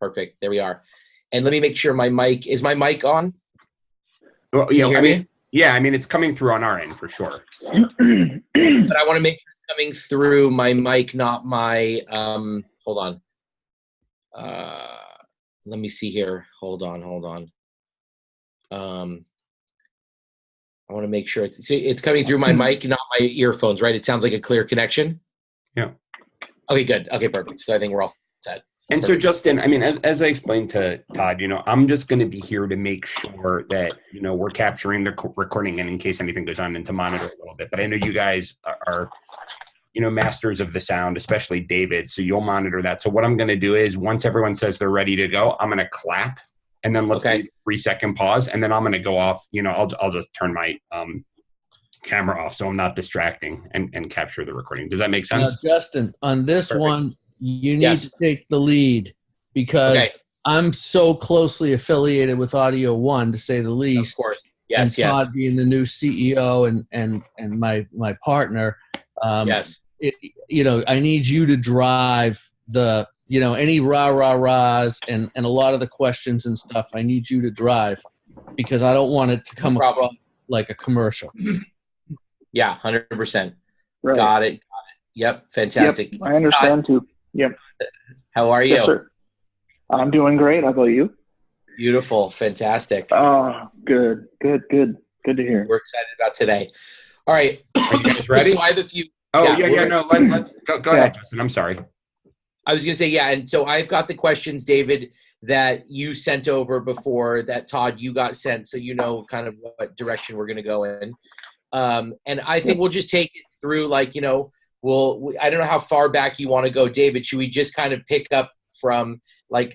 Perfect. There we are. And let me make sure my mic on. Well, Can you hear me? Yeah, I mean, it's coming through on our end for sure. But I want to make sure it's coming through my mic, not my, hold on. Let me see here. Hold on. I want to make sure it's coming through my mic, not my earphones, right? It sounds like a clear connection. Yeah. Okay, good. Okay, perfect. So I think we're all set. And Perfect. so, Justin, I mean, as I explained to Todd, I'm just going to be here to make sure that, we're capturing the recording, and in case anything goes on, and to monitor a little bit. But I know you guys are masters of the sound, especially David. So you'll monitor that. So what I'm going to do is, once everyone says they're ready to go, I'm going to clap, and then let's do a 3-second pause, and then I'm going to go off. I'll just turn my camera off so I'm not distracting and capture the recording. Does that make sense? Now, Justin, on this one, you need to take the lead, because I'm so closely affiliated with Audio One, to say the least. Of course. Yes, and Todd being the new CEO and my partner. Yes. I need you to drive the, any rah-rah-rahs and a lot of the questions and stuff. I need you to drive, because I don't want it to come across like a commercial. Yeah, 100%. Right. Got it. Yep. Fantastic. Yep, I understand too. Yep. How are you? Yes, sir. I'm doing great. How about you? Beautiful. Fantastic. Oh, good to hear. We're excited about today. All right. Are you guys ready? So I have a few. Oh, no, let's go ahead, Justin. I'm sorry. I was going to say, and so I've got the questions, David, that you sent over before that, Todd, you got sent, so kind of what direction we're going to go in. And I think we'll just take it through, I don't know how far back you want to go, David. Should we just kind of pick up from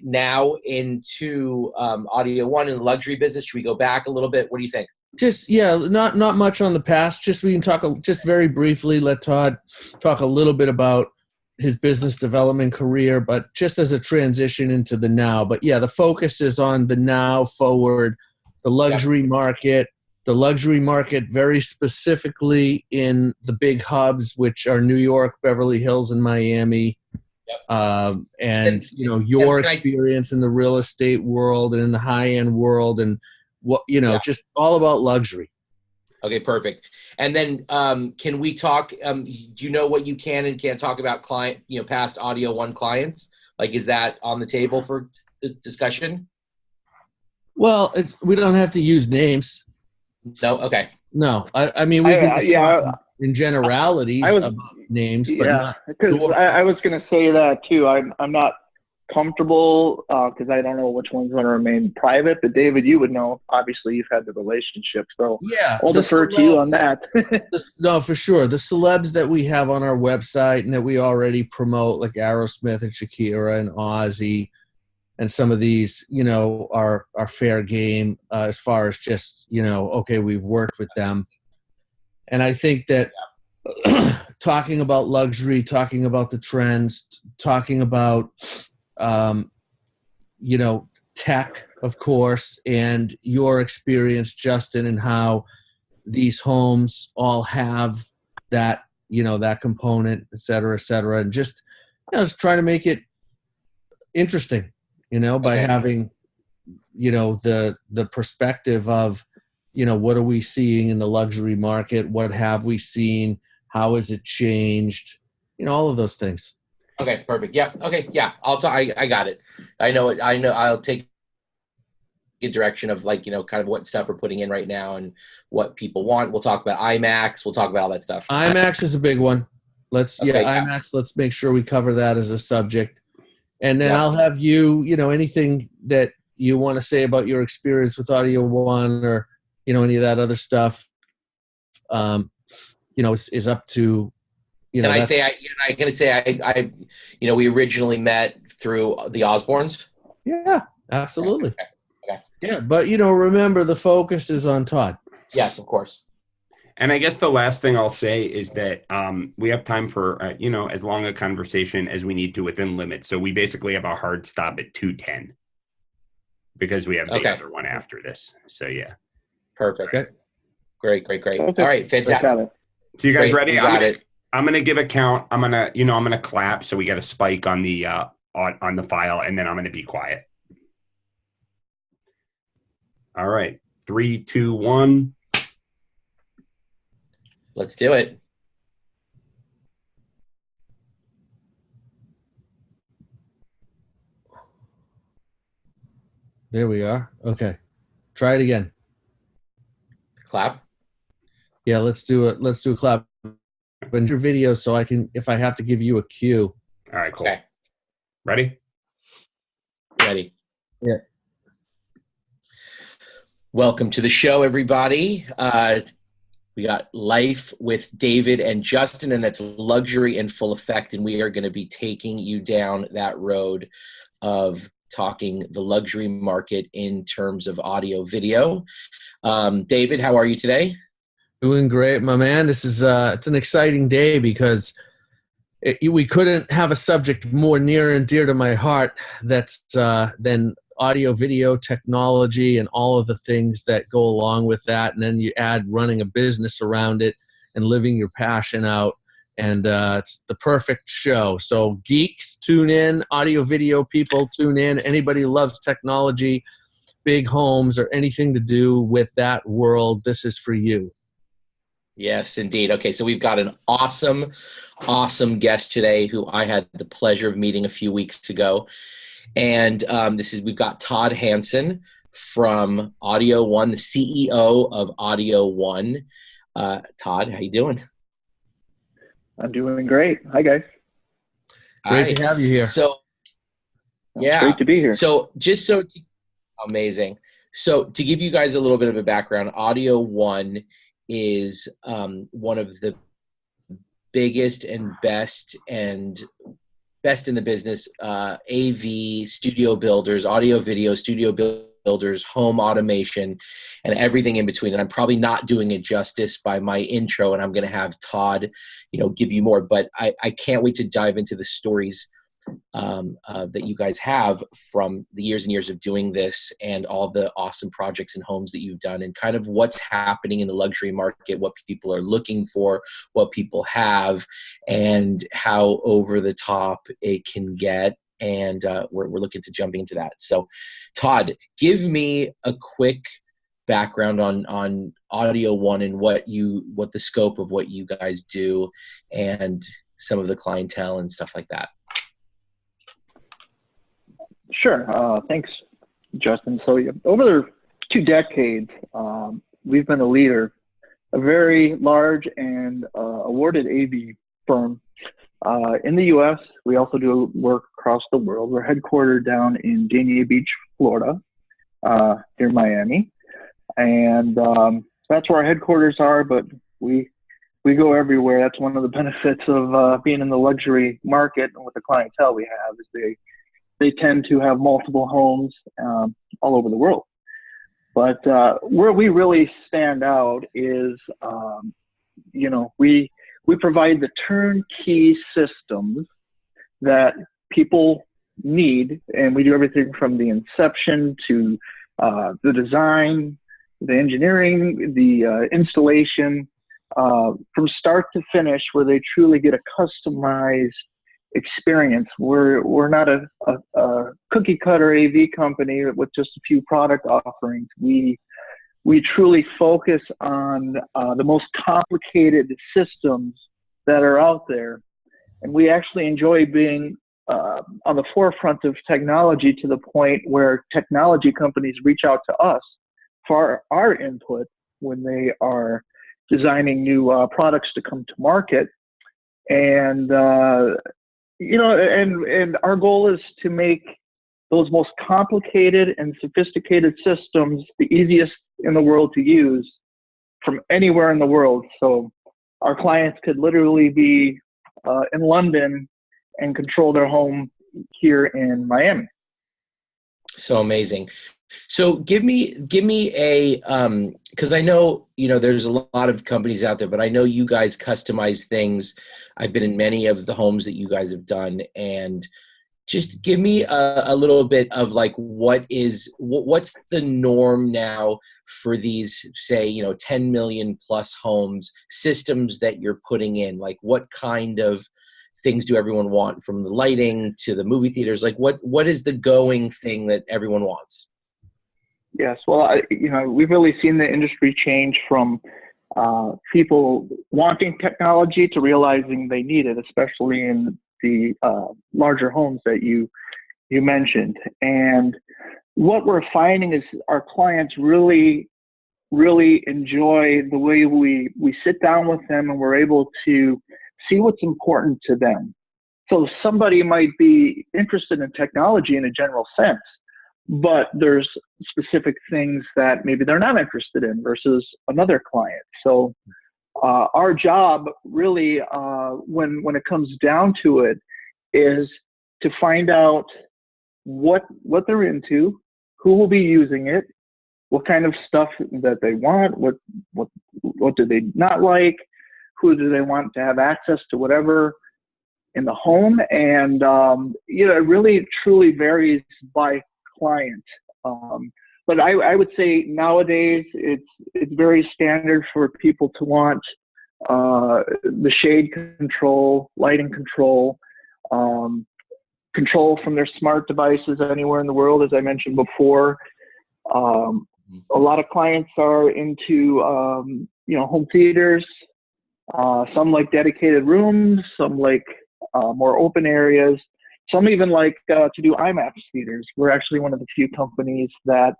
now into Audio One in the luxury business? Should we go back a little bit? What do you think? Just, not much on the past. Just we can talk just very briefly, let Todd talk a little bit about his business development career, but just as a transition into the now. But the focus is on the now forward, the luxury market. The luxury market very specifically in the big hubs, which are New York, Beverly Hills, and Miami. And your experience in the real estate world and in the high-end world, and what just all about luxury. Okay, perfect. And then can we talk, do you know what you can and can't talk about past Audio One clients? Is that on the table for discussion? Well, we don't have to use names. No? Okay. No. I mean, we can talk in generalities about names, but not. Because I was going to say that too. I'm not comfortable because I don't know which one's going to remain private. But David, you would know. Obviously, you've had the relationship, so I'll defer to you on that. No, for sure. The celebs that we have on our website and that we already promote, like Aerosmith and Shakira and Ozzy, and some of these, are fair game as far as just, we've worked with them. And I think that talking about luxury, talking about the trends, talking about, tech, of course, and your experience, Justin, and how these homes all have that, that component, et cetera, and just trying to make it interesting. By having, the perspective of, what are we seeing in the luxury market? What have we seen? How has it changed? All of those things. Okay, perfect. Yeah. Okay. Yeah. I got it. I know it. I know I'll take a direction of kind of what stuff we're putting in right now and what people want. We'll talk about IMAX. We'll talk about all that stuff. IMAX is a big one. IMAX. Let's make sure we cover that as a subject. And then I'll have you, anything that you want to say about your experience with Audio One or, any of that other stuff, is up to, Can I say, we originally met through the Osbournes? Yeah, absolutely. Okay. Yeah, but, remember the focus is on Todd. Yes, of course. And I guess the last thing I'll say is that we have time for, as long a conversation as we need to within limits. So we basically have a hard stop at 2:10 because we have the other one after this. So, yeah. Perfect. Okay. Great. Okay. All right, fantastic. So you guys ready? You got it. I'm going to give a count. I'm going to clap. So we got a spike on the on the file, and then I'm going to be quiet. All right. 3, 2, 1. Let's do it. There we are. Okay. Try it again. Clap. Yeah, let's do it. Let's do a clap. But your video so I can, if I have to give you a cue. All right, cool. Okay. Ready? Ready. Yeah. Welcome to the show, everybody. We got Life with David and Justin, and that's luxury in full effect. And we are going to be taking you down that road of talking the luxury market in terms of audio video. David, how are you today? Doing great, my man. This is it's an exciting day because we couldn't have a subject more near and dear to my heart that's than audio video technology and all of the things that go along with that. And then you add running a business around it and living your passion out. And it's the perfect show. So geeks, tune in. Audio video people, tune in. Anybody who loves technology, big homes, or anything to do with that world, this is for you. Yes, indeed. Okay, so we've got an awesome guest today who I had the pleasure of meeting a few weeks ago. And we've got Todd Hansen from Audio One, the CEO of Audio One. Todd, how you doing? I'm doing great. Hi, guys. Great to have you here. So, yeah. Great to be here. So amazing. So to give you guys a little bit of a background, Audio One is one of the biggest and best in the business AV studio builders, audio video studio builders, home automation, and everything in between. And I'm probably not doing it justice by my intro, and I'm going to have Todd, give you more. But I can't wait to dive into the stories that you guys have from the years and years of doing this, and all the awesome projects and homes that you've done, and kind of what's happening in the luxury market, what people are looking for, what people have, and how over the top it can get. And we're looking to jump into that. So Todd, give me a quick background on Audio One and what the scope of what you guys do and some of the clientele and stuff like that. Sure. Thanks, Justin. So over the 2 decades, we've been a leader, a very large and awarded AV firm in the U.S. We also do work across the world. We're headquartered down in Dania Beach, Florida, near Miami. And that's where our headquarters are, but we go everywhere. That's one of the benefits of being in the luxury market, and with the clientele we have is they tend to have multiple homes all over the world. But where we really stand out is, we provide the turnkey systems that people need, and we do everything from the inception to the design, the engineering, the installation, from start to finish, where they truly get a customized experience. We're not a cookie cutter AV company with just a few product offerings. We truly focus on the most complicated systems that are out there, and we actually enjoy being on the forefront of technology, to the point where technology companies reach out to us for our input when they are designing new products to come to market. And and our goal is to make those most complicated and sophisticated systems the easiest in the world to use from anywhere in the world. So our clients could literally be in London and control their home here in Miami. So amazing. So give me a, because I know, there's a lot of companies out there, but I know you guys customize things. I've been in many of the homes that you guys have done, and just give me a little bit of like, what's the norm now for these, say, 10 million plus homes, systems that you're putting in? Like, what kind of things do everyone want, from the lighting to the movie theaters? Like what is the going thing that everyone wants? Yes, well, we've really seen the industry change from people wanting technology to realizing they need it, especially in the larger homes that you mentioned. And what we're finding is our clients really enjoy the way we sit down with them and we're able to see what's important to them. So somebody might be interested in technology in a general sense, but there's specific things that maybe they're not interested in versus another client. So our job really, when it comes down to it, is to find out what they're into, who will be using it, what kind of stuff that they want, what do they not like, who do they want to have access to whatever in the home. And it really truly varies by client. But I would say nowadays it's very standard for people to want the shade control, lighting control, control from their smart devices anywhere in the world, as I mentioned before. A lot of clients are into home theaters. Some like dedicated rooms, some like more open areas. Some even like to do IMAX theaters. We're actually one of the few companies that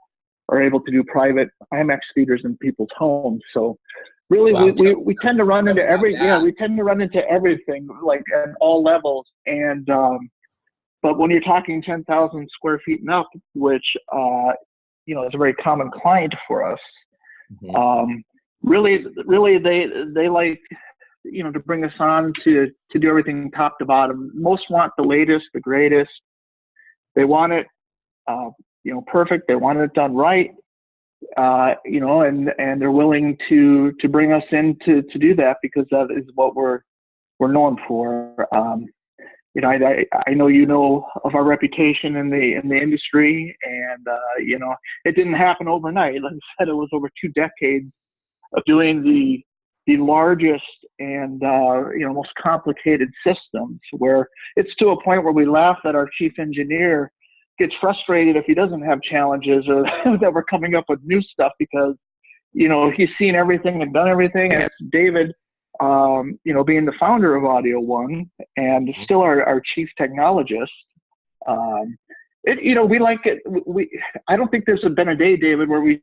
are able to do private IMAX theaters in people's homes. So really, wow, we tend to run into we tend to run into everything, like at all levels. And but when you're talking 10,000 square feet and up, which is a very common client for us, really they like to bring us on to do everything top to bottom. Most want the latest, the greatest. They want it, perfect. They want it done right, and they're willing to bring us in to do that because that is what we're known for. I know of our reputation in the industry, and it didn't happen overnight. Like I said, it was over 2 decades of doing the largest and most complicated systems, where it's to a point where we laugh that our chief engineer gets frustrated if he doesn't have challenges or that we're coming up with new stuff because he's seen everything and done everything. And it's David, being the founder of Audio One and still our chief technologist. We like it. I don't think there's been a day, David, where we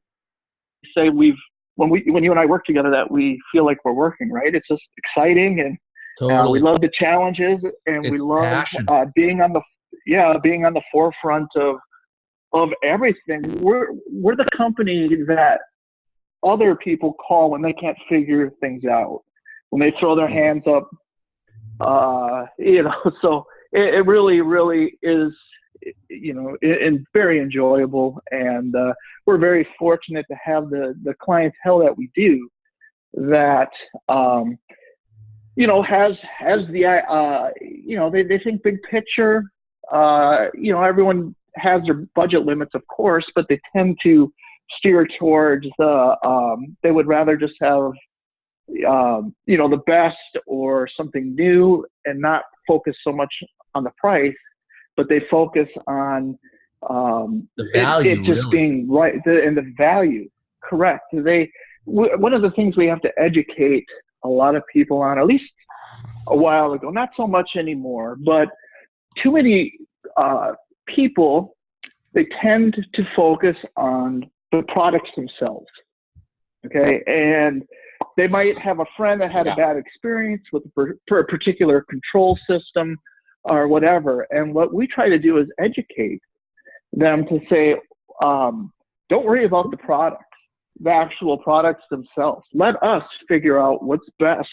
say when you and I work together that we feel like we're working, right? It's just exciting, and totally. We love the challenges, and we love being on the forefront of everything. We're the company that other people call when they can't figure things out, when they throw their hands up. So it really is, and very enjoyable. And we're very fortunate to have the clientele that we do that, has the, they think big picture. Everyone has their budget limits, of course, but they tend to steer towards they would rather just have, the best or something new and not focus so much on the price, but they focus on the value, it just being right and the value. Correct. One of the things we have to educate a lot of people on, at least a while ago, not so much anymore, but too many people, they tend to focus on the products themselves. Okay. And they might have a friend that had a bad experience with a particular control system or whatever. And what we try to do is educate them to say, don't worry about the products, the actual products themselves. Let us figure out what's best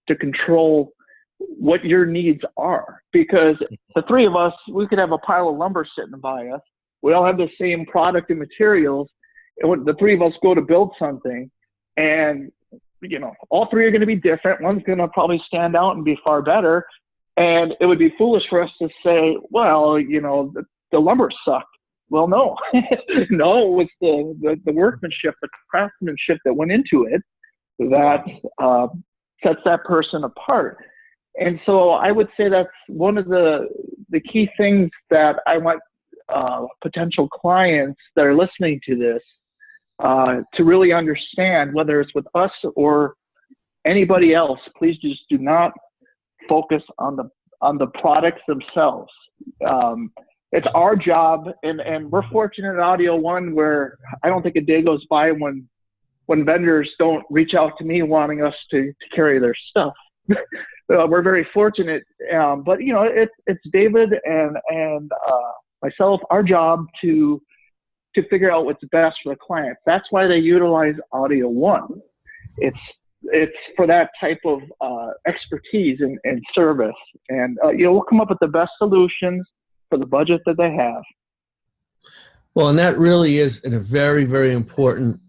to control what your needs are. Because the three of us, we could have a pile of lumber sitting by us. We all have the same product and materials. And when the three of us go to build something, and all three are going to be different. One's going to probably stand out and be far better. And it would be foolish for us to say, well, the lumber sucked. Well, no, no, it's the workmanship, the craftsmanship that went into it that sets that person apart. And so I would say that's one of the key things that I want potential clients that are listening to this to really understand, whether it's with us or anybody else. Please just do not focus on the products themselves. It's our job, and we're fortunate at Audio One where I don't think a day goes by when vendors don't reach out to me wanting us to carry their stuff. We're very fortunate, but you know, it's David and myself, our job to figure out what's best for the clients. That's why they utilize Audio One. It's for that type of expertise and service, and you know, we'll come up with the best solutions for the budget that they have. Well, and that really is a very, very important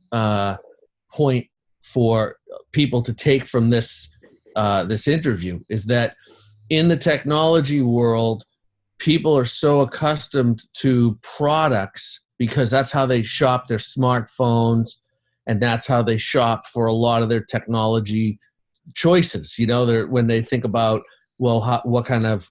point for people to take from this interview, is that in the technology world, people are so accustomed to products because that's how they shop their smartphones, and that's how they shop for a lot of their technology choices. You know, when they think about, well, what kind of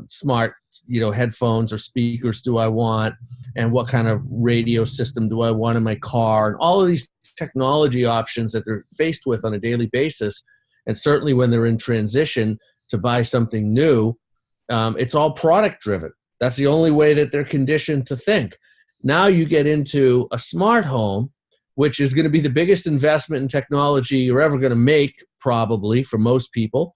smart, you know, headphones or speakers do I want, and what kind of radio system do I want in my car, and all of these technology options that they're faced with on a daily basis. And certainly when they're in transition to buy something new, it's all product driven. That's the only way that they're conditioned to think. Now you get into a smart home, which is going to be the biggest investment in technology you're ever going to make, probably, for most people.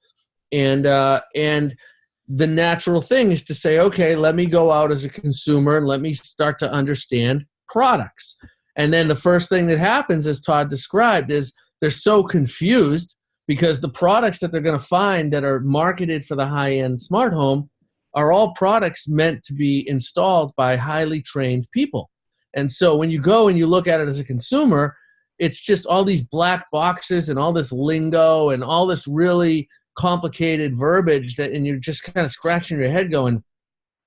And the natural thing is to say, okay, let me go out as a consumer and let me start to understand products. And then the first thing that happens, as Todd described, is they're so confused because the products that they're going to find that are marketed for the high-end smart home are all products meant to be installed by highly trained people. And so when you go and you look at it as a consumer, it's just all these black boxes and all this lingo and all this really complicated verbiage and you're just kind of scratching your head going,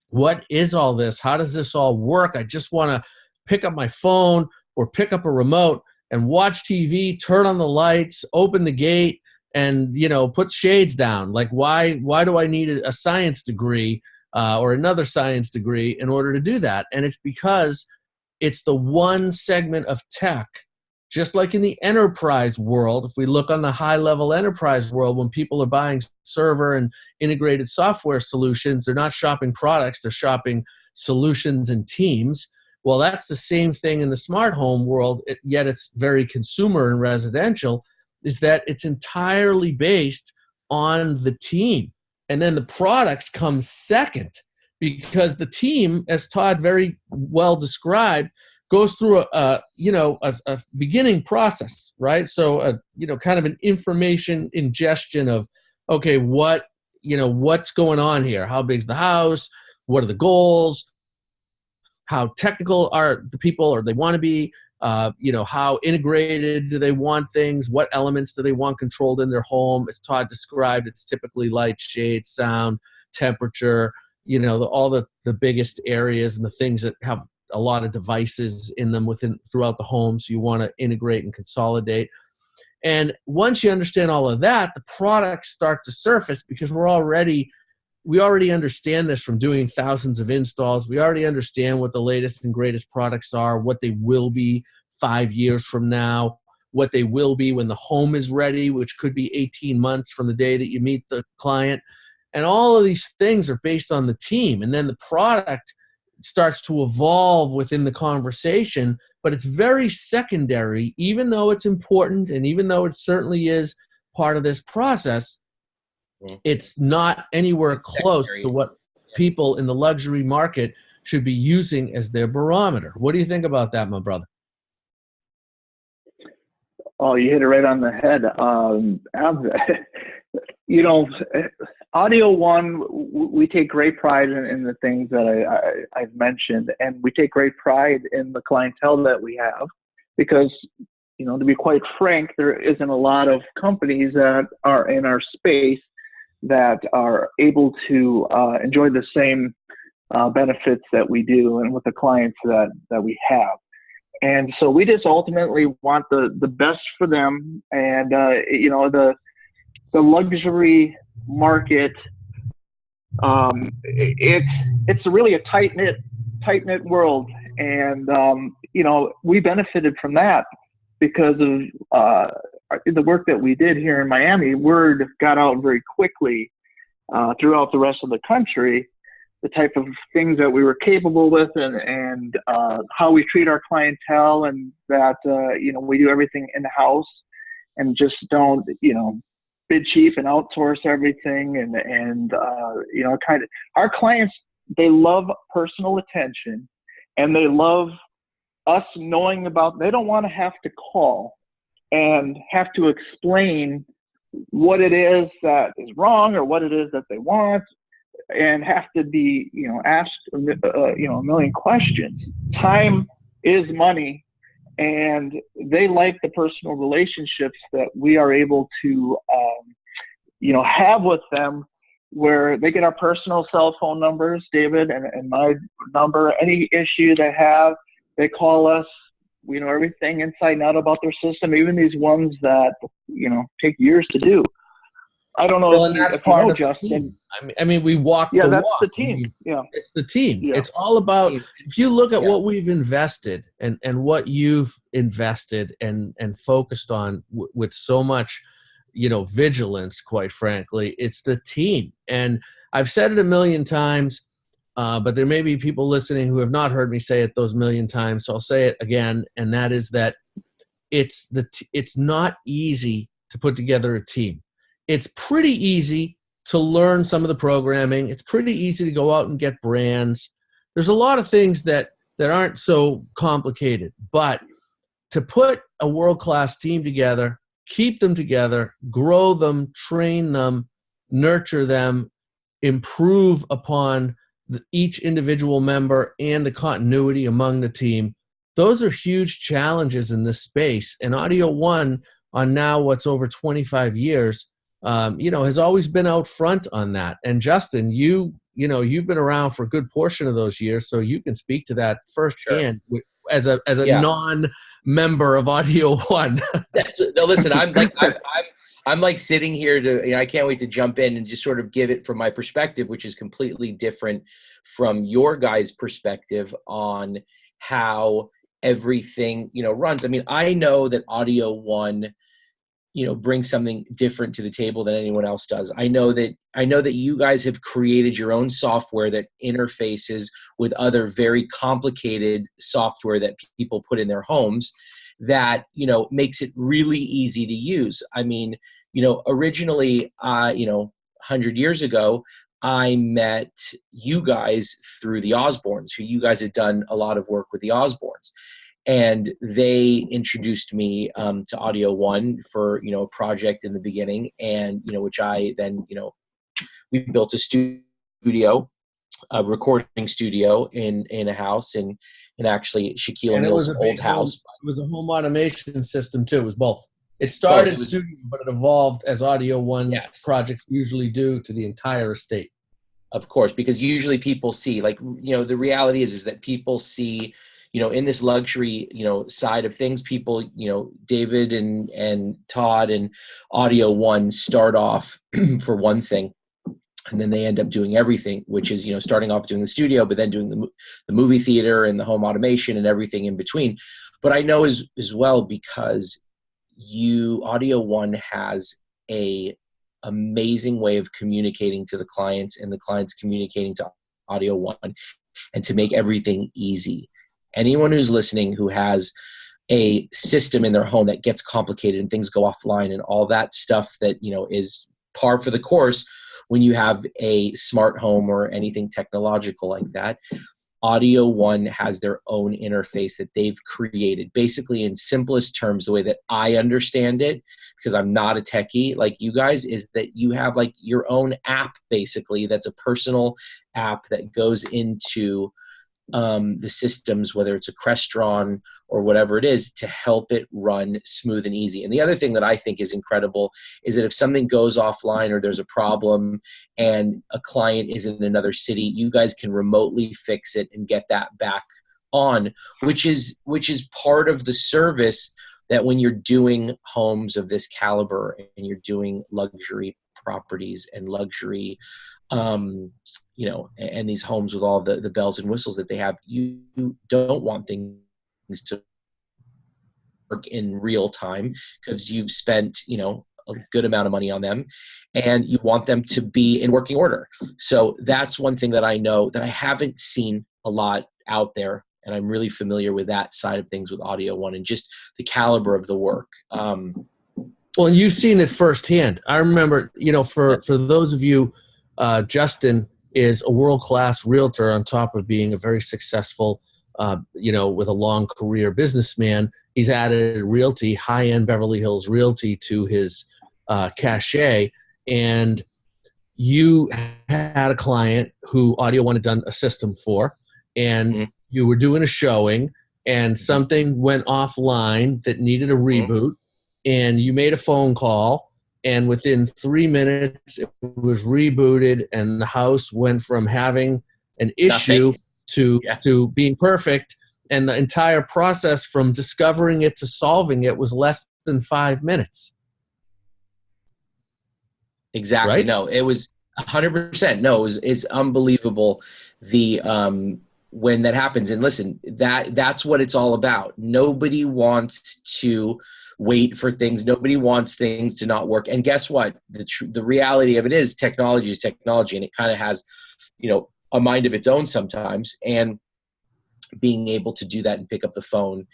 what is all this? How does this all work? I just want to pick up my phone or pick up a remote and watch TV, turn on the lights, open the gate, and, you know, put shades down. Like, why do I need a science degree or another science degree in order to do that? And it's because it's the one segment of tech, just like in the enterprise world. If we look on the high-level enterprise world, when people are buying server and integrated software solutions, they're not shopping products, they're shopping solutions and teams. Well, that's the same thing in the smart home world, yet it's very consumer and residential, is that it's entirely based on the team. And then the products come second, because the team, as Todd very well described, goes through a beginning process, right? So, kind of an information ingestion of, okay, what's going on here? How big's the house? What are the goals? How technical are the people, or they want to be? How integrated do they want things? What elements do they want controlled in their home? As Todd described, it's typically light, shade, sound, temperature, all the biggest areas and the things that have a lot of devices in them throughout the home. So you want to integrate and consolidate. And once you understand all of that, the products start to surface, because we already understand this from doing thousands of installs. We already understand what the latest and greatest products are, what they will be 5 years from now, what they will be when the home is ready, which could be 18 months from the day that you meet the client. And all of these things are based on the team. And then the product starts to evolve within the conversation, but it's very secondary, even though it's important and even though it certainly is part of this process. It's not anywhere close to what people in the luxury market should be using as their barometer. What do you think about that, my brother? Oh, you hit it right on the head. Audio One, we take great pride in the things that I've mentioned, and we take great pride in the clientele that we have, because, to be quite frank, there isn't a lot of companies that are in our space that are able to enjoy the same benefits that we do and with the clients that we have. And so we just ultimately want the best for them. And, the luxury market. It's really a tight knit world, and we benefited from that because of the work that we did here in Miami. Word got out very quickly throughout the rest of the country, the type of things that we were capable with, and how we treat our clientele, and that we do everything in house and just don't bid cheap and outsource everything, and kind of our clients, they love personal attention, and they love us knowing about. They don't want to have to call and have to explain what it is that is wrong or what it is that they want, and have to be asked a million questions. Time is money, and they like the personal relationships that we are able to have with them, where they get our personal cell phone numbers, David and my number. Any issue they have, they call us. We know everything inside and out about their system, even these ones that take years to do. I don't know and that's part of Justin. The team. I mean, we walk the walk. Yeah, that's the team. It's the team. Yeah. It's all about, if you look at what we've invested and what you've invested and focused on with so much, vigilance, quite frankly, it's the team. And I've said it a million times, but there may be people listening who have not heard me say it those million times. So I'll say it again. And that is that it's not easy to put together a team. It's pretty easy to learn some of the programming. It's pretty easy to go out and get brands. There's a lot of things that aren't so complicated, but to put a world-class team together, keep them together, grow them, train them, nurture them, improve upon each individual member and the continuity among the team, those are huge challenges in this space. And Audio One, on now what's over 25 years, has always been out front on that. And Justin, you've been around for a good portion of those years, so you can speak to that firsthand. Sure. as a non-member of Audio One. No, listen, I'm like sitting here I can't wait to jump in and just sort of give it from my perspective, which is completely different from your guys' perspective on how everything runs. I mean, I know that Audio One brings something different to the table than anyone else does. I know that you guys have created your own software that interfaces with other very complicated software that people put in their homes that, makes it really easy to use. I mean, originally, 100 years ago, I met you guys through the Osbournes, who you guys had done a lot of work with the Osbournes. And they introduced me to Audio One for, a project in the beginning, and, which I then, we built a studio, a recording studio in a house in actually Shaquille O'Neal's old house. It was a home automation system too. It was both. It started studio, but it evolved as Audio One projects usually do to the entire estate. Of course, because usually people see, the reality is that people see, in this luxury, side of things, people, David and Todd and Audio One start off for one thing, and then they end up doing everything, which is, starting off doing the studio, but then doing the movie theater and the home automation and everything in between. But I know as well, because Audio One has a amazing way of communicating to the clients, and the clients communicating to Audio One, and to make everything easy. Anyone who's listening who has a system in their home that gets complicated and things go offline and all that stuff that, is par for the course when you have a smart home or anything technological like that, Audio One has their own interface that they've created. Basically, in simplest terms, the way that I understand it, because I'm not a techie like you guys, is that you have your own app, basically, that's a personal app that goes into the systems, whether it's a Crestron or whatever it is, to help it run smooth and easy. And the other thing that I think is incredible is that if something goes offline or there's a problem and a client is in another city, you guys can remotely fix it and get that back on, which is part of the service that when you're doing homes of this caliber and you're doing luxury properties and luxury, you know, and these homes with all the bells and whistles that they have, you don't want things to work in real time because you've spent, you know, a good amount of money on them, and you want them to be in working order. So that's one thing that I know that I haven't seen a lot out there, and I'm really familiar with that side of things with Audio One and just the caliber of the work. Well, and you've seen it firsthand. I remember, you know, for those of you, Justin is a world-class realtor on top of being a very successful, you know, with a long career businessman. He's added realty, high-end Beverly Hills realty to his cachet. And you had a client who Audio One had done a system for, and you were doing a showing, and something went offline that needed a reboot, and you made a phone call, and within 3 minutes it was rebooted, and the house went from having an issue to being perfect, and the entire process from discovering it to solving it was less than 5 minutes. Exactly. Right? No, it was 100%. No, it's unbelievable. When that happens, and listen, that's what it's all about. Nobody wants to wait for things. Nobody wants things to not work. And guess what? The reality of it is technology, and it kind of has, you know, a mind of its own sometimes. And being able to do that and pick up the phone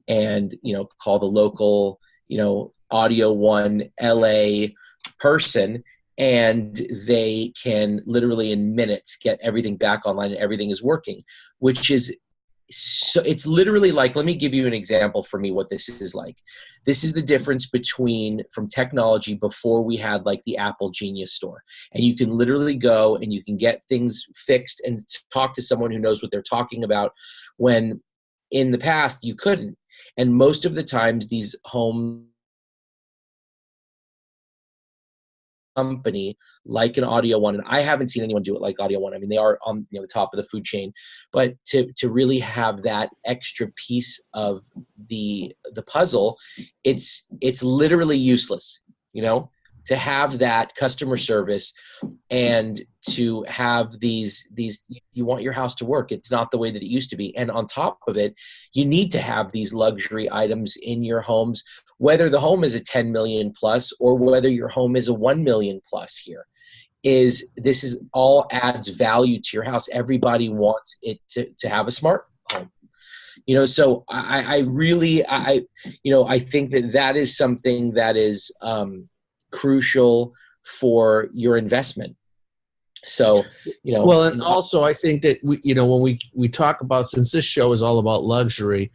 and, you know, call the local, you know, Audio One LA person, and they can literally in minutes get everything back online and everything is working, which is so, it's literally like, let me give you an example for me what this is like. This is the difference from technology before we had like the Apple Genius store, and you can literally go and you can get things fixed and talk to someone who knows what they're talking about, when in the past you couldn't. And most of the times these home company like an Audio One, and I haven't seen anyone do it like Audio One. I mean, they are on, you know, the top of the food chain, but to really have that extra piece of the puzzle, it's literally useless, you know, to have that customer service and to have these you want your house to work. It's not the way that it used to be. And on top of it, you need to have these luxury items in your homes, whether the home is a 10 million plus or whether your home is a 1 million plus. Here this is all adds value to your house. Everybody wants it to have a smart home, you know. So I really you know, I think that is something that is crucial for your investment. So, you know, well, and also I think that we, you know, when we talk about, since this show is all about luxury,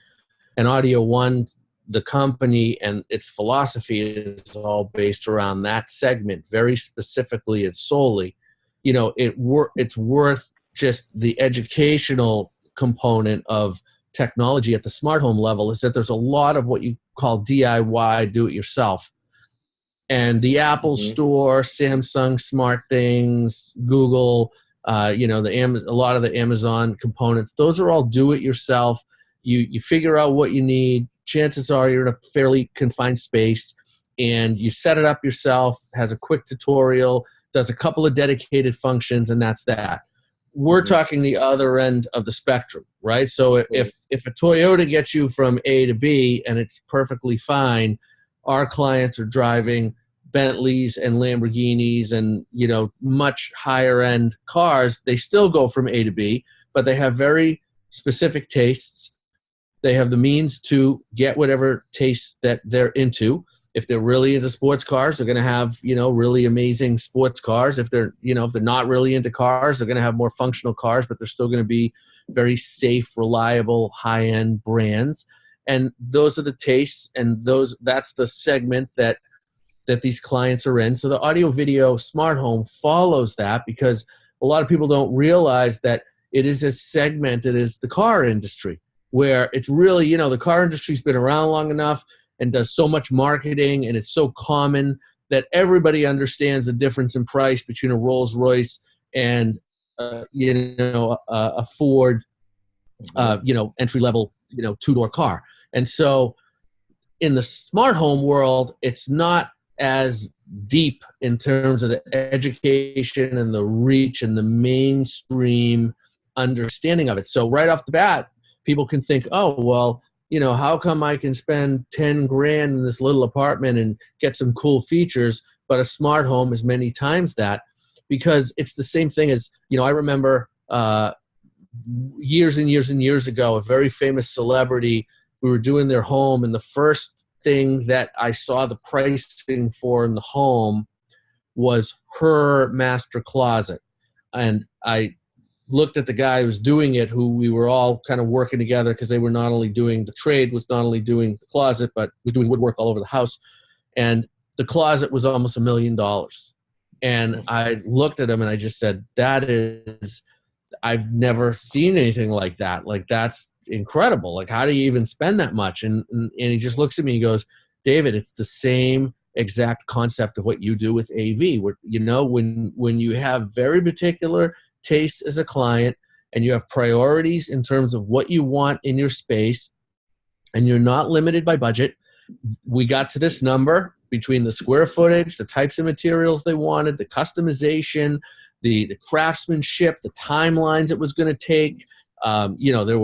and Audio One, the company and its philosophy is all based around that segment very specifically and solely, you know, it's worth just the educational component of technology at the smart home level, is that there's a lot of what you call DIY, do it yourself. And the Apple Store, Samsung Smart Things, Google, you know, a lot of the Amazon components, those are all do-it-yourself. You figure out what you need. Chances are you're in a fairly confined space, and you set it up yourself, has a quick tutorial, does a couple of dedicated functions, and that's that. We're talking the other end of the spectrum, right? So if a Toyota gets you from A to B and it's perfectly fine, our clients are driving Bentleys and Lamborghinis and, you know, much higher end cars. They still go from A to B, but they have very specific tastes. They have the means to get whatever tastes that they're into. If they're really into sports cars, they're going to have, you know, really amazing sports cars. If they're, you know, if they're not really into cars, they're going to have more functional cars, but they're still going to be very safe, reliable, high-end brands. And those are the tastes, and that's the segment that these clients are in. So the audio video smart home follows that, because a lot of people don't realize that it is as segmented as the car industry, where it's really, you know, the car industry's been around long enough and does so much marketing, and it's so common that everybody understands the difference in price between a Rolls Royce and, you know, a Ford, you know, entry-level, you know, two-door car. And so in the smart home world, it's not as deep in terms of the education and the reach and the mainstream understanding of it. So right off the bat, people can think, oh, well, you know, how come I can spend 10 grand in this little apartment and get some cool features, but a smart home is many times that? Because it's the same thing as, you know, I remember years and years and years ago, a very famous celebrity, we were doing their home, and the first thing that I saw the pricing for in the home was her master closet. And I looked at the guy who was doing it, who we were all kind of working together, because they were not only doing the trade, was not only doing the closet, but was doing woodwork all over the house. And the closet was almost $1 million. And I looked at him and I just said, I've never seen anything like that. Like, that's incredible. Like, how do you even spend that much? And he just looks at me and goes, David, it's the same exact concept of what you do with AV. Where, you know, when you have very particular tastes as a client and you have priorities in terms of what you want in your space and you're not limited by budget, we got to this number between the square footage, the types of materials they wanted, the customization, the craftsmanship, the timelines it was going to take. You know, there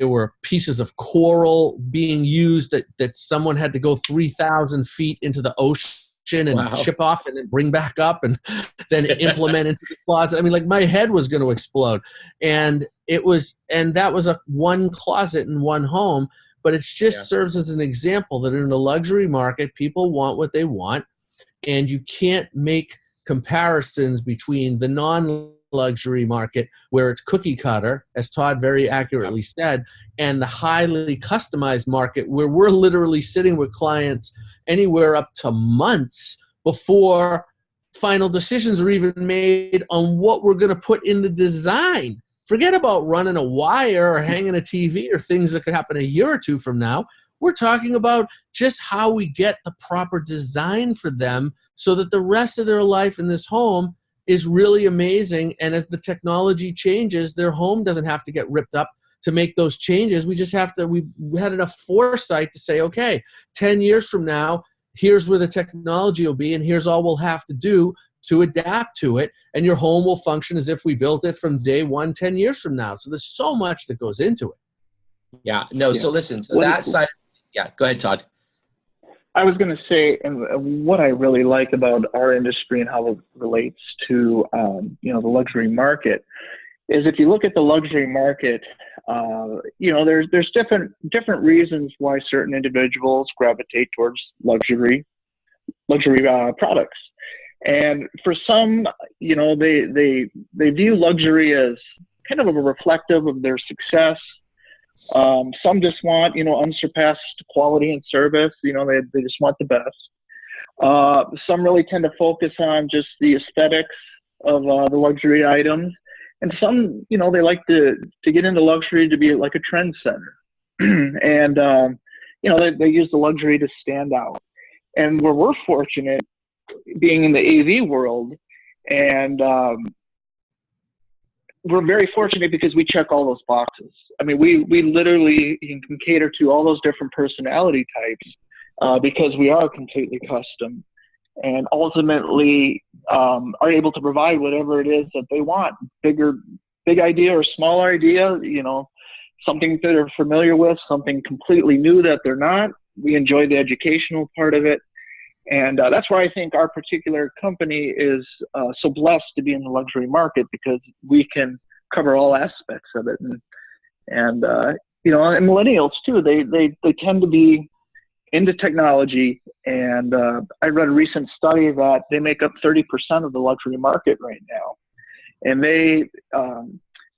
were pieces of coral being used that someone had to go 3,000 feet into the ocean and chip off and then bring back up and then implement into the closet. I mean, like, my head was going to explode. And that was a one closet in one home, but it just serves as an example that in the luxury market, people want what they want, and you can't make comparisons between the non-luxury market, where it's cookie cutter, as Todd very accurately said, and the highly customized market, where we're literally sitting with clients anywhere up to months before final decisions are even made on what we're going to put in the design. Forget about running a wire or hanging a TV or things that could happen a year or two from now. We're talking about just how we get the proper design for them so that the rest of their life in this home is really amazing. And as the technology changes, their home doesn't have to get ripped up to make those changes. We just have to, we had enough foresight to say, okay, 10 years from now, here's where the technology will be, and here's all we'll have to do to adapt to it, and your home will function as if we built it from day one 10 years from now. So there's so much that goes into it. Yeah, no, so listen, so that side, go ahead, Todd. I was going to say, and what I really like about our industry and how it relates to, you know, the luxury market, is if you look at the luxury market, you know, there's different reasons why certain individuals gravitate towards luxury products. And for some, you know, they view luxury as kind of a reflective of their success. Some just want, you know, unsurpassed quality and service. You know, they just want the best. Some really tend to focus on just the aesthetics of the luxury items. And some, you know, they like to get into luxury to be like a trendsetter. And, you know, they use the luxury to stand out. And where we're fortunate, being in the AV world, and we're very fortunate because we check all those boxes. I mean, we literally can cater to all those different personality types because we are completely custom, and ultimately are able to provide whatever it is that they want. Big idea or small idea, you know, something that they're familiar with, something completely new that they're not. We enjoy the educational part of it. And that's why I think our particular company is so blessed to be in the luxury market, because we can cover all aspects of it. And you know, and millennials too, they tend to be into technology. And I read a recent study that they make up 30% of the luxury market right now. And they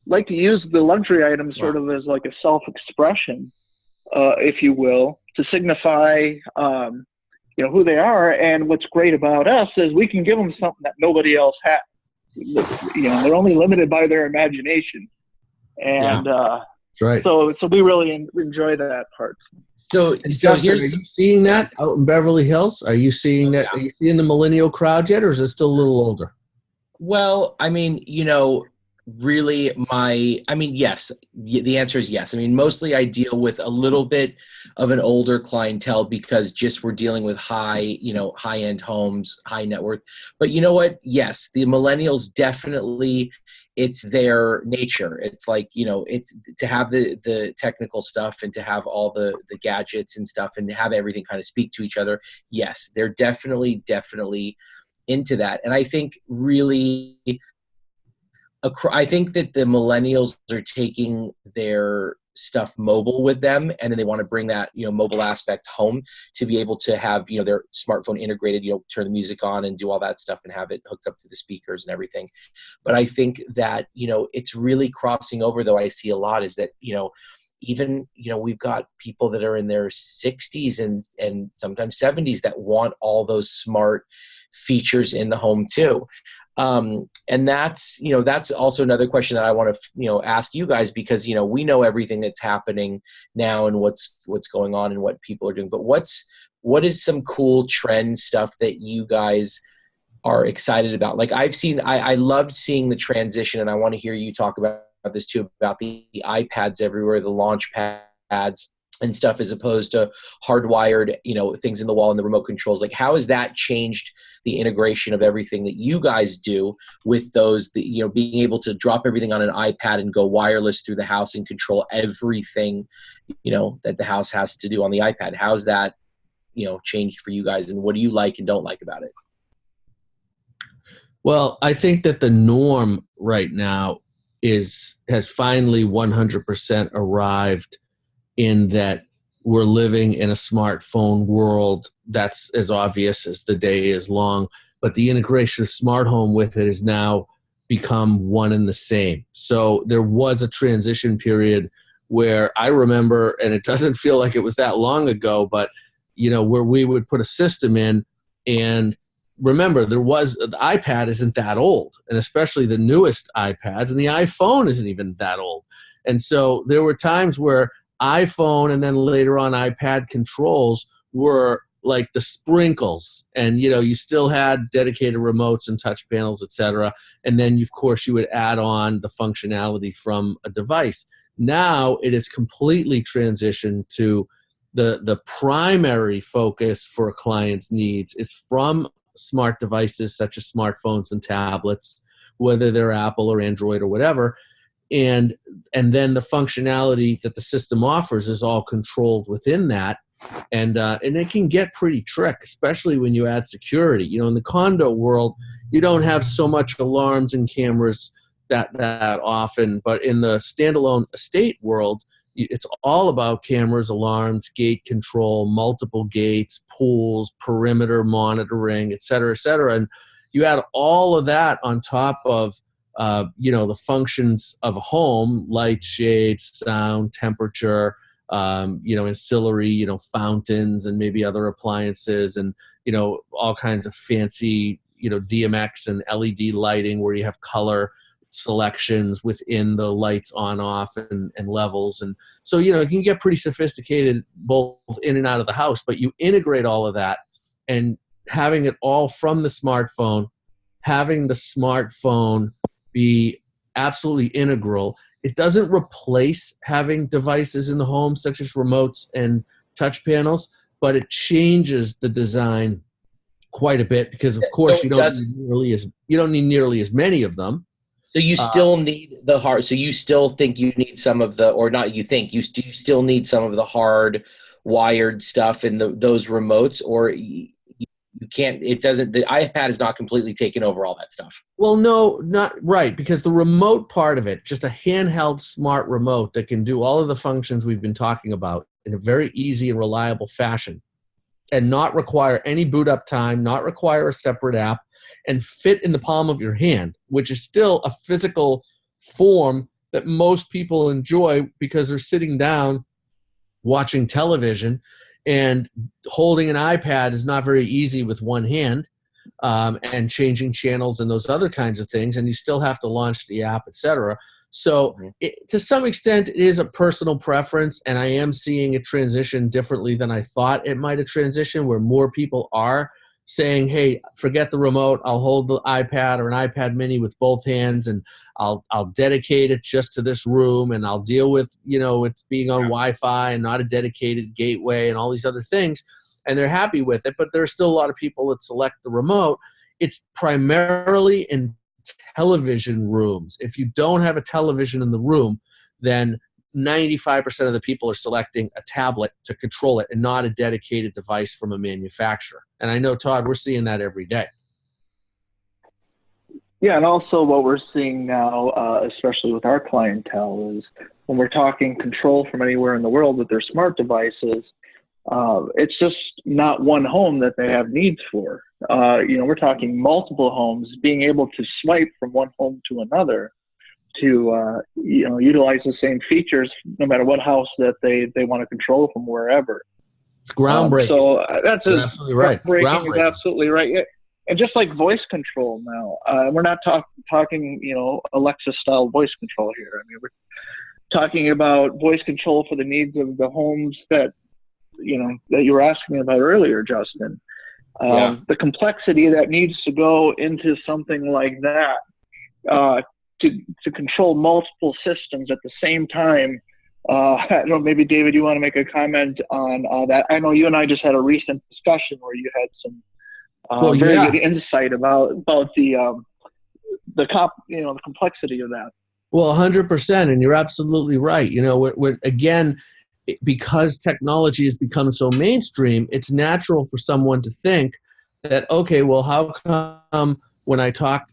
like to use the luxury items sort of as like a self-expression, if you will, to signify you know, who they are. And what's great about us is we can give them something that nobody else has. You know, they're only limited by their imagination. And right. So we really enjoy that part. So Justin, are you seeing that out in Beverly Hills? Are you seeing that? Are you seeing the millennial crowd yet, or is it still a little older? Well, I mean, you know, really yes, the answer is yes. I mean, mostly I deal with a little bit of an older clientele because just we're dealing with high-end homes, high net worth. But you know what? Yes, the millennials definitely, it's their nature. It's like, it's to have the technical stuff and to have all the gadgets and stuff and have everything kind of speak to each other. Yes, they're definitely into that. And I think really, I think that the millennials are taking their stuff mobile with them, and then they want to bring that mobile aspect home to be able to have their smartphone integrated, turn the music on and do all that stuff and have it hooked up to the speakers and everything. But I think that it's really crossing over, though. I see a lot is that even we've got people that are in their 60s and sometimes 70s that want all those smart features in the home too. And that's also another question that I want to, ask you guys, because, we know everything that's happening now and what's going on and what people are doing, but what is some cool trend stuff that you guys are excited about? Like I loved seeing the transition, and I want to hear you talk about this too, about the iPads everywhere, the launch pads and stuff, as opposed to hardwired, things in the wall and the remote controls. Like, how has that changed the integration of everything that you guys do with those, being able to drop everything on an iPad and go wireless through the house and control everything, that the house has to do on the iPad? How's that, changed for you guys, and what do you like and don't like about it? Well, I think that the norm right now has finally 100% arrived, in that we're living in a smartphone world that's as obvious as the day is long, but the integration of smart home with it has now become one and the same. So there was a transition period where I remember, and it doesn't feel like it was that long ago, but where we would put a system in, and remember, the iPad isn't that old, and especially the newest iPads, and the iPhone isn't even that old. And so there were times where iPhone and then later on iPad controls were like the sprinkles, and you still had dedicated remotes and touch panels, etc. And then of course you would add on the functionality from a device. Now it is completely transitioned to the primary focus for a client's needs is from smart devices such as smartphones and tablets, whether they're Apple or Android or whatever. And then the functionality that the system offers is all controlled within that. And it can get pretty tricky, especially when you add security. In the condo world, you don't have so much alarms and cameras that often, but in the standalone estate world, it's all about cameras, alarms, gate control, multiple gates, pools, perimeter monitoring, et cetera, et cetera. And you add all of that on top of the functions of a home: light, shades, sound, temperature, ancillary, fountains and maybe other appliances, and, all kinds of fancy, DMX and LED lighting where you have color selections within the lights on, off, and levels. And so, it can get pretty sophisticated both in and out of the house, but you integrate all of that, and having it all from the smartphone, having the smartphone be absolutely integral. It doesn't replace having devices in the home such as remotes and touch panels, but it changes the design quite a bit, because of course you don't need nearly as many of them. So you still need the hard. So you still think you need some of the, or not? You think you still need some of the hard wired stuff in those remotes, or you can't, the iPad is not completely taken over all that stuff. Well, no, not right, because the remote part of it, just a handheld smart remote that can do all of the functions we've been talking about in a very easy and reliable fashion, and not require any boot up time, not require a separate app, and fit in the palm of your hand, which is still a physical form that most people enjoy because they're sitting down watching television. And holding an iPad is not very easy with one hand, and changing channels and those other kinds of things. And you still have to launch the app, etc. So to some extent, it is a personal preference. And I am seeing it transition differently than I thought it might have transitioned, where more people are saying, hey, forget the remote. I'll hold the iPad or an iPad mini with both hands, and I'll dedicate it just to this room, and I'll deal with, it's being on Wi-Fi and not a dedicated gateway and all these other things. And they're happy with it, but there are still a lot of people that select the remote. It's primarily in television rooms. If you don't have a television in the room, then 95% of the people are selecting a tablet to control it and not a dedicated device from a manufacturer. And I know, Todd, we're seeing that every day. Yeah, and also what we're seeing now, especially with our clientele, is when we're talking control from anywhere in the world with their smart devices, it's just not one home that they have needs for. We're talking multiple homes, being able to swipe from one home to another to utilize the same features no matter what house that they want to control from wherever. It's groundbreaking. So that's absolutely right. Groundbreaking is absolutely right. And just like voice control now, we're not talking Alexa style voice control here. I mean, we're talking about voice control for the needs of the homes that you were asking about earlier, Justin. The complexity that needs to go into something like that to control multiple systems at the same time. I don't know, maybe David, you want to make a comment on that? I know you and I just had a recent discussion where you had some very good insight about the complexity of that. Well, 100%, and you're absolutely right. Again, because technology has become so mainstream, it's natural for someone to think that, okay, well, how come when I talk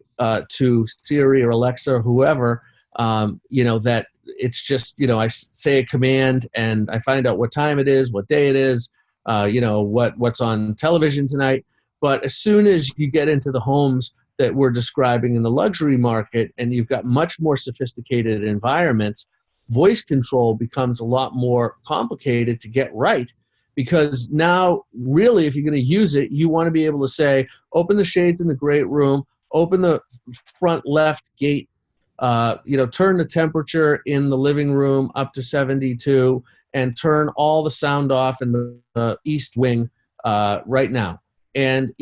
to Siri or Alexa or whoever, that it's just, I say a command and I find out what time it is, what day it is, what's on television tonight. But as soon as you get into the homes that we're describing in the luxury market and you've got much more sophisticated environments, voice control becomes a lot more complicated to get right, because now really if you're going to use it, you want to be able to say, open the shades in the great room, open the front left gate, turn the temperature in the living room up to 72 and turn all the sound off in the east wing right now. And,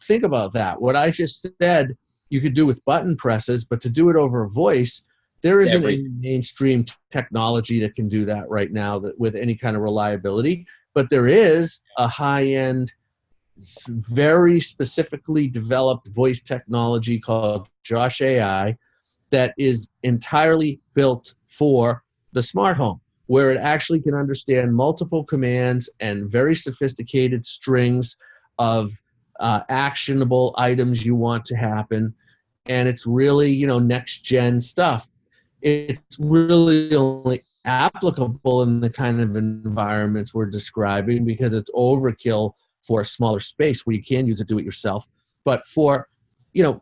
think about that. What I just said, you could do with button presses, but to do it over voice, there isn't any mainstream technology that can do that right now with any kind of reliability. But there is a high-end, very specifically developed voice technology called Josh AI that is entirely built for the smart home, where it actually can understand multiple commands and very sophisticated strings of actionable items you want to happen. And it's really, next-gen stuff. It's really only applicable in the kind of environments we're describing because it's overkill for a smaller space where you can use it, do it yourself. But for,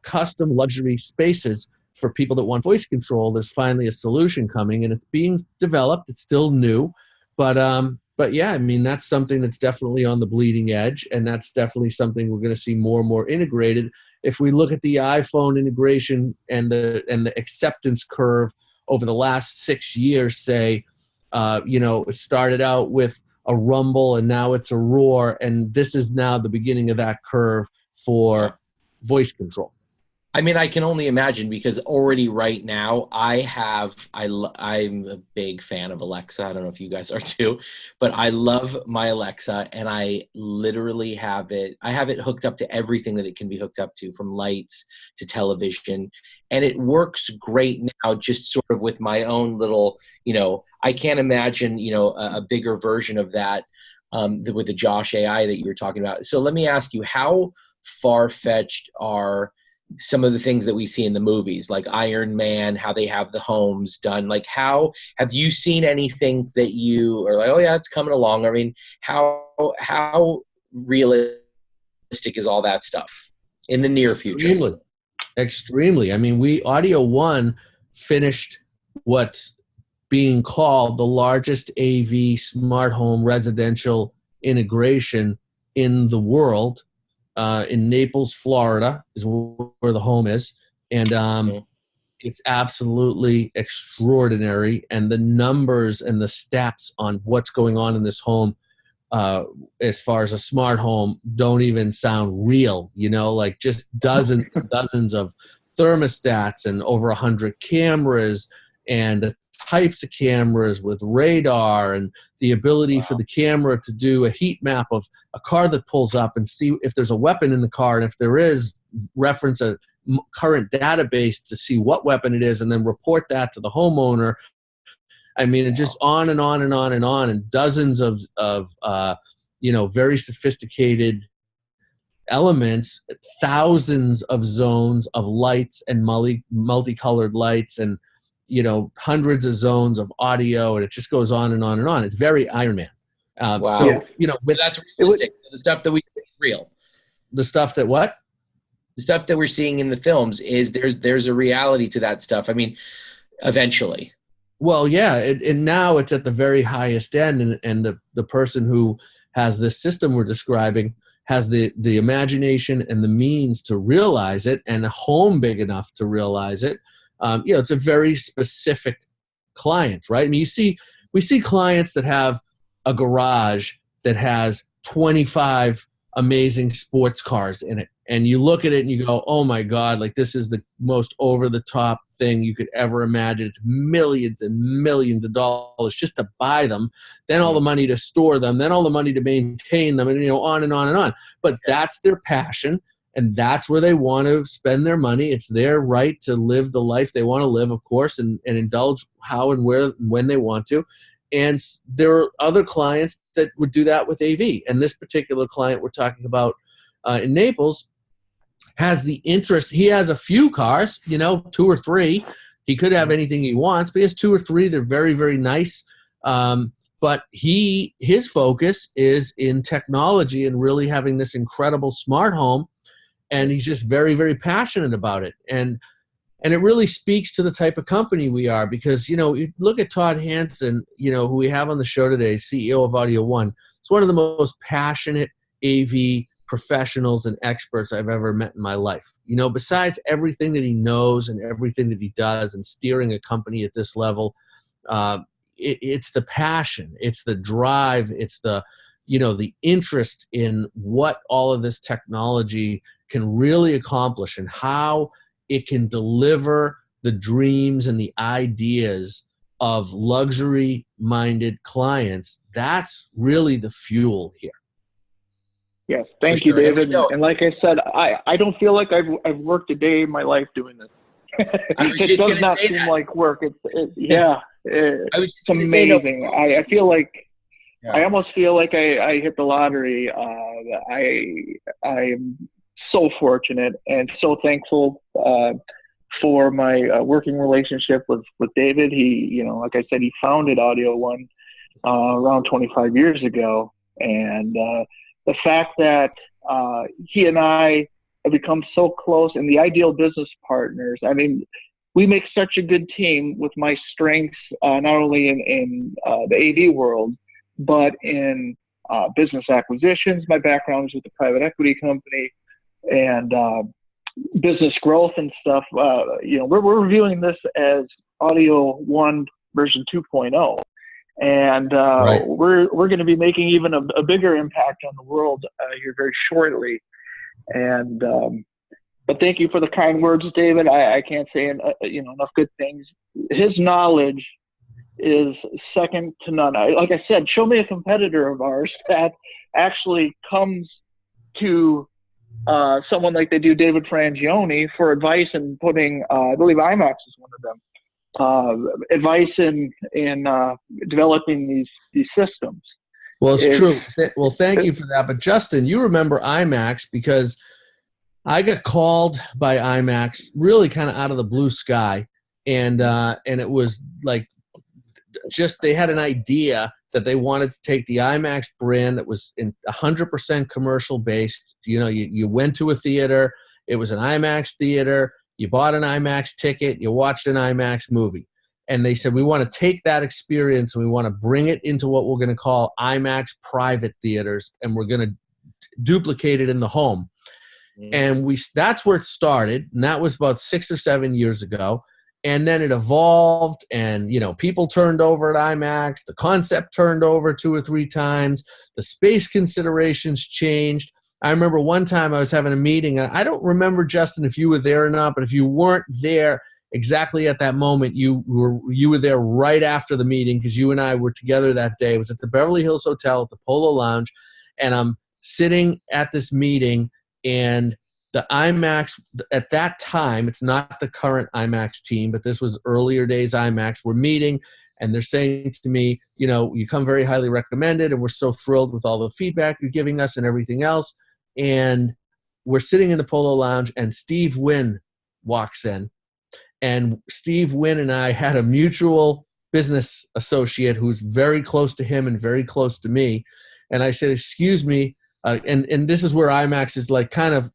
custom luxury spaces for people that want voice control, there's finally a solution coming and it's being developed. It's still new, but yeah, I mean, that's something that's definitely on the bleeding edge, and that's definitely something we're going to see more and more integrated. If we look at the iPhone integration and the acceptance curve over the last 6 years, say, it started out with a rumble and now it's a roar, and this is now the beginning of that curve for voice control. I mean, I can only imagine, because already right now I'm a big fan of Alexa. I don't know if you guys are too, but I love my Alexa, and I literally have it hooked up to everything that it can be hooked up to, from lights to television. And it works great now, just sort of with my own little, I can't imagine, a bigger version of that with the Josh AI that you were talking about. So let me ask you, how far-fetched are some of the things that we see in the movies, like Iron Man, how they have the homes done? Like, how have you seen anything that you are like, oh yeah, it's coming along? I mean, how realistic is all that stuff in the near future? Extremely. I mean, Audio One finished what's being called the largest AV smart home residential integration in the world. In Naples, Florida is where the home is. And it's absolutely extraordinary. And the numbers and the stats on what's going on in this home as far as a smart home don't even sound real, like just dozens and dozens of thermostats and over 100 cameras and the types of cameras with radar and the ability for the camera to do a heat map of a car that pulls up and see if there's a weapon in the car, and if there is, reference a current database to see what weapon it is and then report that to the homeowner. I mean, it just on and on and on and on, and dozens of very sophisticated elements, thousands of zones of lights and multicolored lights, and hundreds of zones of audio, and it just goes on and on and on. It's very Iron Man. Wow. So that's realistic. The stuff that we see is real. The stuff that what? The stuff that we're seeing in the films is there's a reality to that stuff. I mean, eventually. Well, yeah, and now it's at the very highest end, and the person who has this system we're describing has the imagination and the means to realize it, and a home big enough to realize it. It's a very specific client, right? I mean, we see clients that have a garage that has 25 amazing sports cars in it, and you look at it and you go, oh my God, like this is the most over-the-top thing you could ever imagine. It's millions and millions of dollars just to buy them, then all the money to store them, then all the money to maintain them, and on and on and on. But that's their passion, and that's where they want to spend their money. It's their right to live the life they want to live, of course, and indulge how and where when they want to. And there are other clients that would do that with AV. And this particular client we're talking about in Naples has the interest. He has a few cars, 2 or 3. He could have anything he wants, but he has 2 or 3. They're very, very nice. But his focus is in technology and really having this incredible smart home. And he's just very, very passionate about it. And it really speaks to the type of company we are, because, you look at Todd Hansen, who we have on the show today, CEO of Audio One. It's one of the most passionate AV professionals and experts I've ever met in my life. Besides everything that he knows and everything that he does and steering a company at this level, it's the passion, it's the drive, it's the interest in what all of this technology can really accomplish and how it can deliver the dreams and the ideas of luxury-minded clients. That's really the fuel here. Yes, thank you, David. And like I said, I don't feel like I've worked a day in my life doing this. It does not seem like work. It's amazing. I feel like I almost feel like I hit the lottery. I am so fortunate and so thankful for my working relationship with David. He, like I said, he founded Audio One around 25 years ago, and the fact that he and I have become so close and the ideal business partners. I mean, we make such a good team with my strengths, not only in the AV world, but in business acquisitions. My background is with the private equity company and business growth and stuff. We're reviewing this as Audio One version 2.0. And right. we're going to be making even a bigger impact on the world here very shortly. And but thank you for the kind words, David. I can't say enough good things. His knowledge is second to none. Like I said, show me a competitor of ours that actually comes to someone like they do David Frangione for advice in putting, I believe IMAX is one of them. Advice in developing these systems. Well, it's true. Well, thank you for that. But Justin, you remember IMAX because I got called by IMAX really kind of out of the blue sky, and it was like just they had an idea that they wanted to take the IMAX brand that was in 100% commercial based. You went to a theater, it was an IMAX theater. You bought an IMAX ticket, you watched an IMAX movie. And they said, we want to take that experience and we want to bring it into what we're going to call IMAX private theaters, and we're going to duplicate it in the home. Mm-hmm. And that's where it started, and that was about 6 or 7 years ago. And then it evolved, and people turned over at IMAX. The concept turned over 2 or 3 times. The space considerations changed. I remember one time I was having a meeting. And I don't remember, Justin, if you were there or not, but if you weren't there exactly at that moment, you were there right after the meeting, because you and I were together that day. It was at the Beverly Hills Hotel at the Polo Lounge, and I'm sitting at this meeting, and the IMAX, at that time, it's not the current IMAX team, but this was earlier days IMAX, we're meeting, and they're saying to me, you come very highly recommended, and we're so thrilled with all the feedback you're giving us and everything else. And we're sitting in the Polo Lounge, and Steve Wynn walks in. And Steve Wynn and I had a mutual business associate who's very close to him and very close to me. And I said, excuse me, and this is where IMAX is like kind of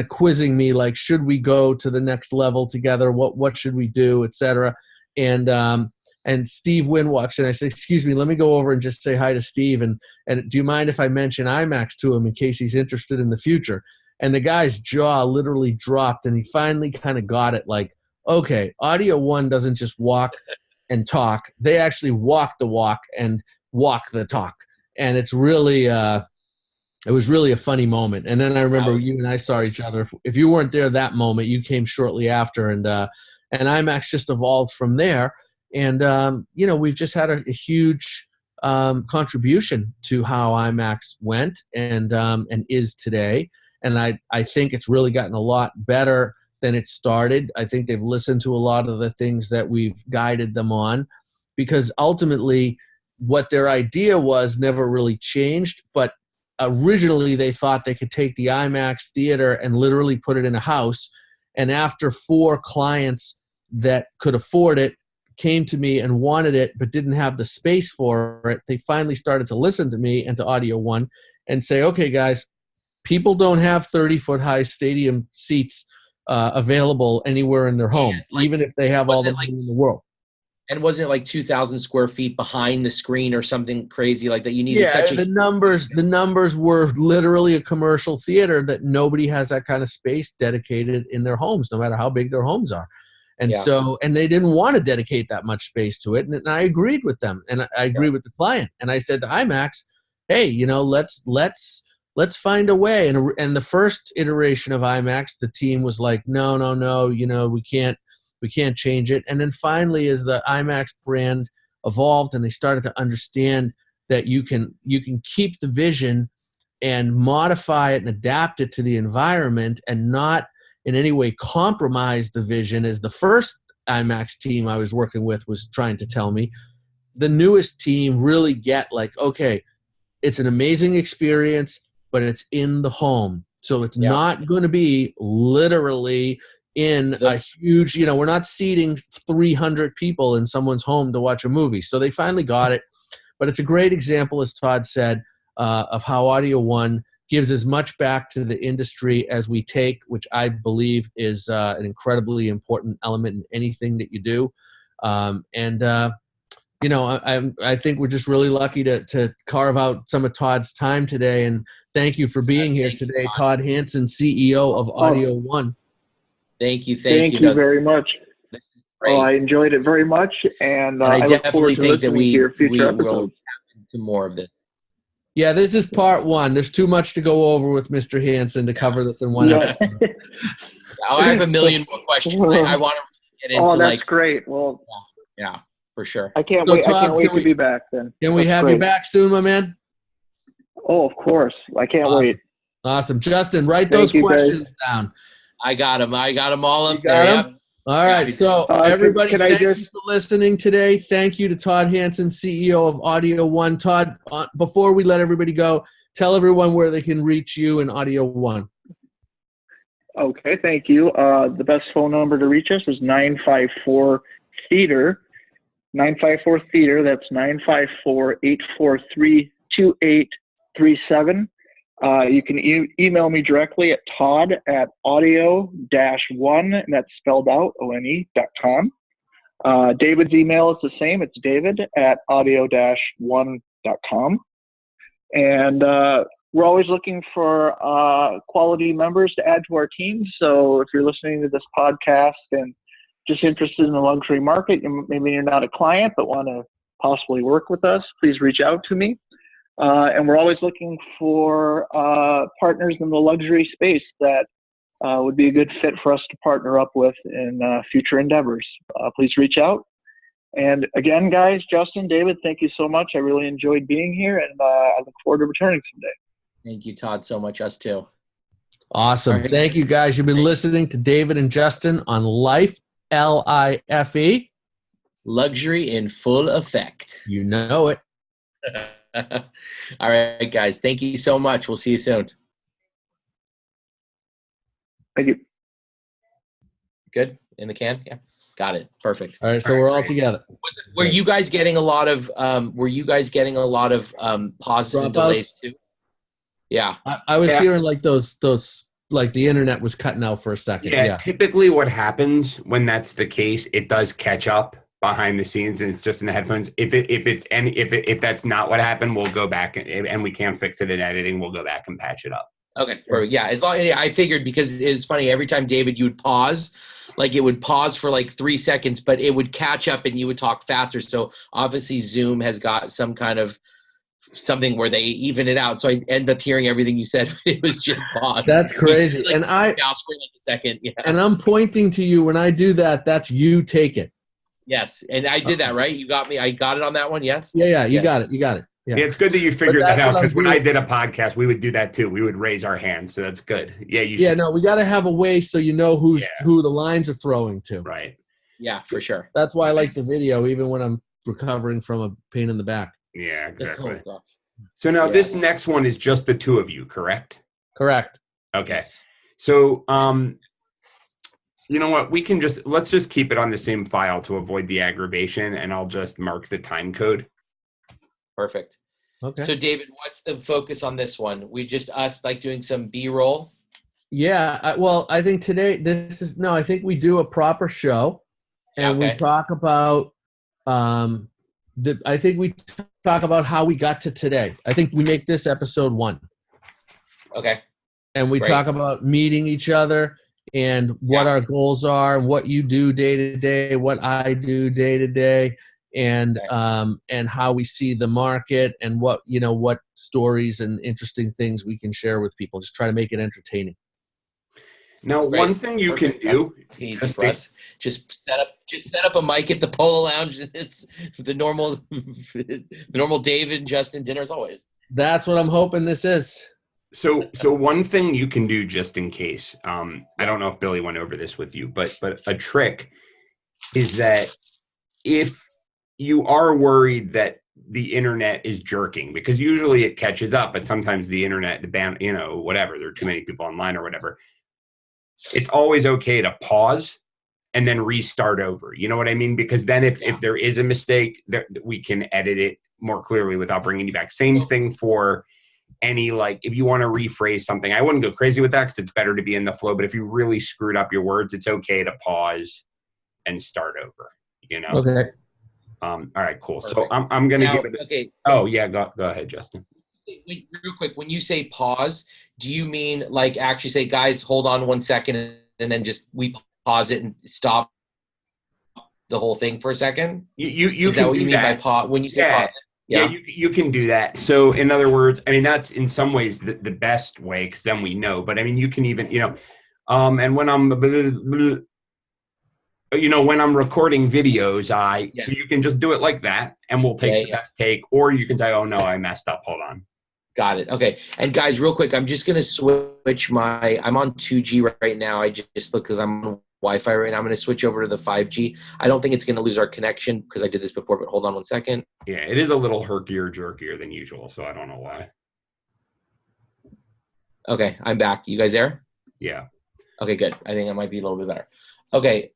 quizzing me, like, should we go to the next level together? What should we do, et cetera? And Steve Wynn walks in. I said, excuse me, let me go over and just say hi to Steve. And do you mind if I mention IMAX to him in case he's interested in the future? And the guy's jaw literally dropped, and he finally kind of got it, like, okay, Audio One doesn't just walk and talk. They actually walk the walk and walk the talk. And it's really, it was really a funny moment. And then I remember you and I saw each other. If you weren't there that moment, you came shortly after. And IMAX just evolved from there. And, we've just had a huge contribution to how IMAX went and is today. And I think it's really gotten a lot better than it started. I think they've listened to a lot of the things that we've guided them on, because ultimately what their idea was never really changed. But originally they thought they could take the IMAX theater and literally put it in a house. And after 4 clients that could afford it came to me and wanted it but didn't have the space for it, they finally started to listen to me and to Audio One and say, okay, guys, people don't have 30-foot high stadium seats available anywhere in their home, even if they have all the money in the world. And wasn't it like 2,000 square feet behind the screen or something crazy like that? You needed the numbers were literally a commercial theater, that nobody has that kind of space dedicated in their homes, no matter how big their homes are. And so they didn't want to dedicate that much space to it. And I agreed with them, and I agreed with the client. And I said to IMAX, hey, let's find a way. And the first iteration of IMAX, the team was like, no, we can't change it. And then finally, as the IMAX brand evolved and they started to understand that you can keep the vision and modify it and adapt it to the environment and not in any way compromise the vision, as the first IMAX team I was working with was trying to tell me, the newest team really get like, okay, it's an amazing experience, but it's in the home. So it's not going to be literally in a huge, we're not seating 300 people in someone's home to watch a movie. So they finally got it. But it's a great example, as Todd said, of how Audio One gives as much back to the industry as we take, which I believe is an incredibly important element in anything that you do. I think we're just really lucky to carve out some of Todd's time today. And thank you for being here today, Todd Hansen, CEO of Audio One. Thank you. Thank you very much. This is great. Well, I enjoyed it very much, and I look forward definitely to think that listening to your future we episodes. will tap into more of this. Yeah, this is part 1. There's too much to go over with Mr. Hansen to cover this in one episode. I have a million more questions. I want to get into that's great. Well, yeah, for sure. I can't wait. Todd, I can't wait to be back then. Can we have you back soon, my man? Oh, of course. I can't wait. Awesome. Justin, write those questions down. I got them. I got them all up there. Yep. All right. So everybody, thank you for listening today. Thank you to Todd Hansen, CEO of Audio One. Todd, before we let everybody go, tell everyone where they can reach you in Audio One. Okay, thank you. The best phone number to reach us is 954-THEATER. 954-THEATER. That's 954-843-2837. You can email me directly at todd@audio-one, and that's spelled out, one.com. David's email is the same. It's david@audio-one.com. And we're always looking for quality members to add to our team. So if you're listening to this podcast and just interested in the luxury market, maybe you're not a client but want to possibly work with us, please reach out to me. And we're always looking for partners in the luxury space that would be a good fit for us to partner up with in future endeavors. Please reach out. And again, guys, Justin, David, thank you so much. I really enjoyed being here, and I look forward to returning someday. Thank you, Todd, so much. Us too. Awesome. Right. Thank you, guys. You've been listening to David and Justin on Life, L-I-F-E. Luxury in full effect. You know it. All right, guys. Thank you so much. We'll see you soon. Thank you. Good? In the can? Yeah. Got it. Perfect. All right, so we're all together. Were you guys getting a lot of pauses and delays too? Yeah. I was hearing like those like the internet was cutting out for a second. Yeah. Typically what happens when that's the case, it does catch up behind the scenes and it's just in the headphones. If that's not what happened, we'll go back and we can't fix it in editing, we'll go back and patch it up. Okay. Perfect. Yeah. As long I figured, because it's funny, every time David, you would pause, like it would pause for like 3 seconds, but it would catch up and you would talk faster. So obviously Zoom has got some kind of something where they even it out. So I end up hearing everything you said, but it was just pause. That's crazy. Like, and mouse for like a second. Yeah. And I'm pointing to you when I do that. That's you take it. Yes. And I did that, right? You got me. I got it on that one. Yes. Yeah. You got it. Yeah. Yeah, it's good that you figured that out, because when I did a podcast, we would do that too. We would raise our hands, so that's good. Yeah, no, we got to have a way so you know who the lines are throwing to. Right. Yeah, for sure. That's why I like the video, even when I'm recovering from a pain in the back. Yeah, exactly. So now this next one is just the two of you, correct? Correct. Okay. So, you know what? Let's just keep it on the same file to avoid the aggravation, and I'll just mark the time code. Perfect. Okay. So David, what's the focus on this one? We just us like doing some B-roll? Yeah. I think today I think we do a proper show and we talk about, I think we talk about how we got to today. I think we make this episode 1. Okay. And we talk about meeting each other and what our goals are, what you do day to day, what I do day to day. And how we see the market and what stories and interesting things we can share with people. Just try to make it entertaining. Now, one thing you can do, it's easy for us. Just set up a mic at the Polo Lounge, and it's the normal David and Justin dinner as always. That's what I'm hoping this is. So one thing you can do, just in case, I don't know if Billy went over this with you, but a trick is that if you are worried that the internet is jerking, because usually it catches up, but sometimes the internet, whatever, there are too many people online or whatever. It's always okay to pause and then restart over. You know what I mean? Because then if there is a mistake, we can edit it more clearly without bringing you back. Same thing for any, like, if you want to rephrase something, I wouldn't go crazy with that because it's better to be in the flow. But if you really screwed up your words, it's okay to pause and start over, Okay. All right, cool. Perfect. So I'm going to give it. Okay. Oh yeah, go ahead, Justin. Wait, real quick. When you say pause, do you mean like actually say, guys, hold on 1 second, and then just we pause it and stop the whole thing for a second? You is that what you mean by pause? When you say pause it? Yeah, you can do that. So in other words, I mean that's in some ways the best way, because then we know. But I mean you can even and when I'm when I'm recording videos, so you can just do it like that, and we'll take the best take, or you can say, "Oh no, I messed up. Hold on." Got it. Okay. And guys, real quick, I'm just gonna switch I'm on 2G right now. I just look because I'm on Wi-Fi right now. I'm gonna switch over to the 5G. I don't think it's gonna lose our connection because I did this before. But hold on 1 second. Yeah, it is a little jerkier than usual, so I don't know why. Okay, I'm back. You guys there? Yeah. Okay, good. I think it might be a little bit better. Okay.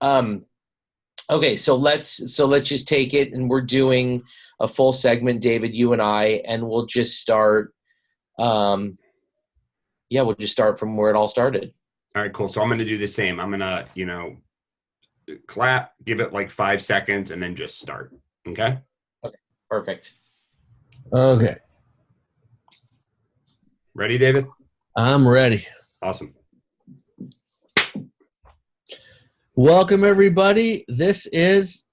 Okay. So let's just take it, and we're doing a full segment, David, you and I, and we'll just start. We'll just start from where it all started. All right, cool. So I'm going to do the same. I'm going to, clap, give it like 5 seconds, and then just start. Okay. Okay. Perfect. Okay. Ready, David? I'm ready. Awesome. Welcome, everybody. This is...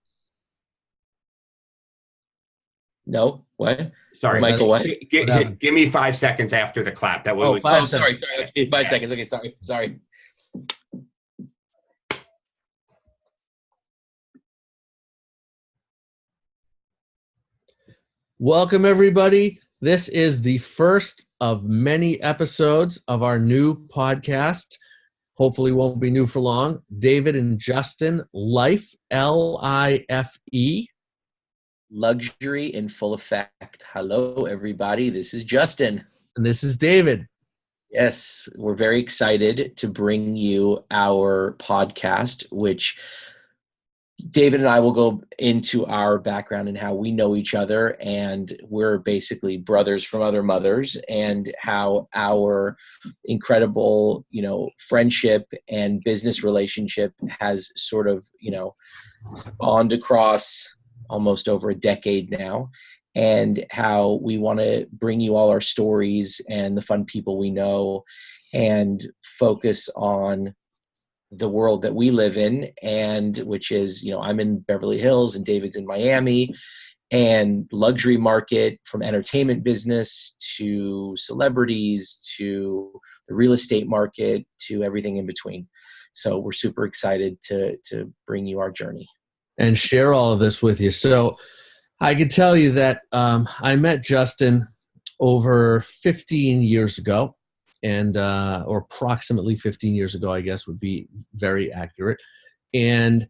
No, what? Sorry, Michael, what? Give me 5 seconds after the clap. That way. Sorry. Okay, 5 seconds. Okay, sorry. Welcome, everybody. This is the first of many episodes of our new podcast. Hopefully won't be new for long. David and Justin, Life, L-I-F-E. Luxury in full effect. Hello, everybody. This is Justin. And this is David. Yes, we're very excited to bring you our podcast, which David and I will go into our background and how we know each other, and we're basically brothers from other mothers, and how our incredible, friendship and business relationship has sort of, spawned across almost over a decade now, and how we want to bring you all our stories and the fun people we know and focus on the world that we live in, and which is, I'm in Beverly Hills and David's in Miami, and luxury market, from entertainment business to celebrities to the real estate market to everything in between. So we're super excited to bring you our journey and share all of this with you. So I can tell you that I met Justin over 15 years ago. And or approximately 15 years ago, I guess would be very accurate. And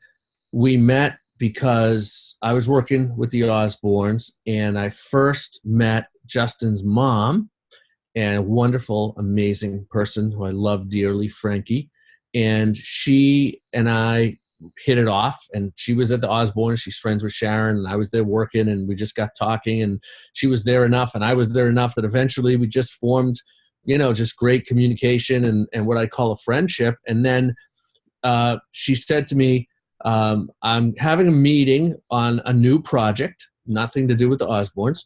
we met because I was working with the Osbournes, and I first met Justin's mom, and a wonderful, amazing person who I love dearly, Frankie. And she and I hit it off, and she was at the Osbournes. She's friends with Sharon, and I was there working, and we just got talking, and she was there enough, and I was there enough that eventually we just formed just great communication and what I call a friendship. And then she said to me, I'm having a meeting on a new project, nothing to do with the Osbournes.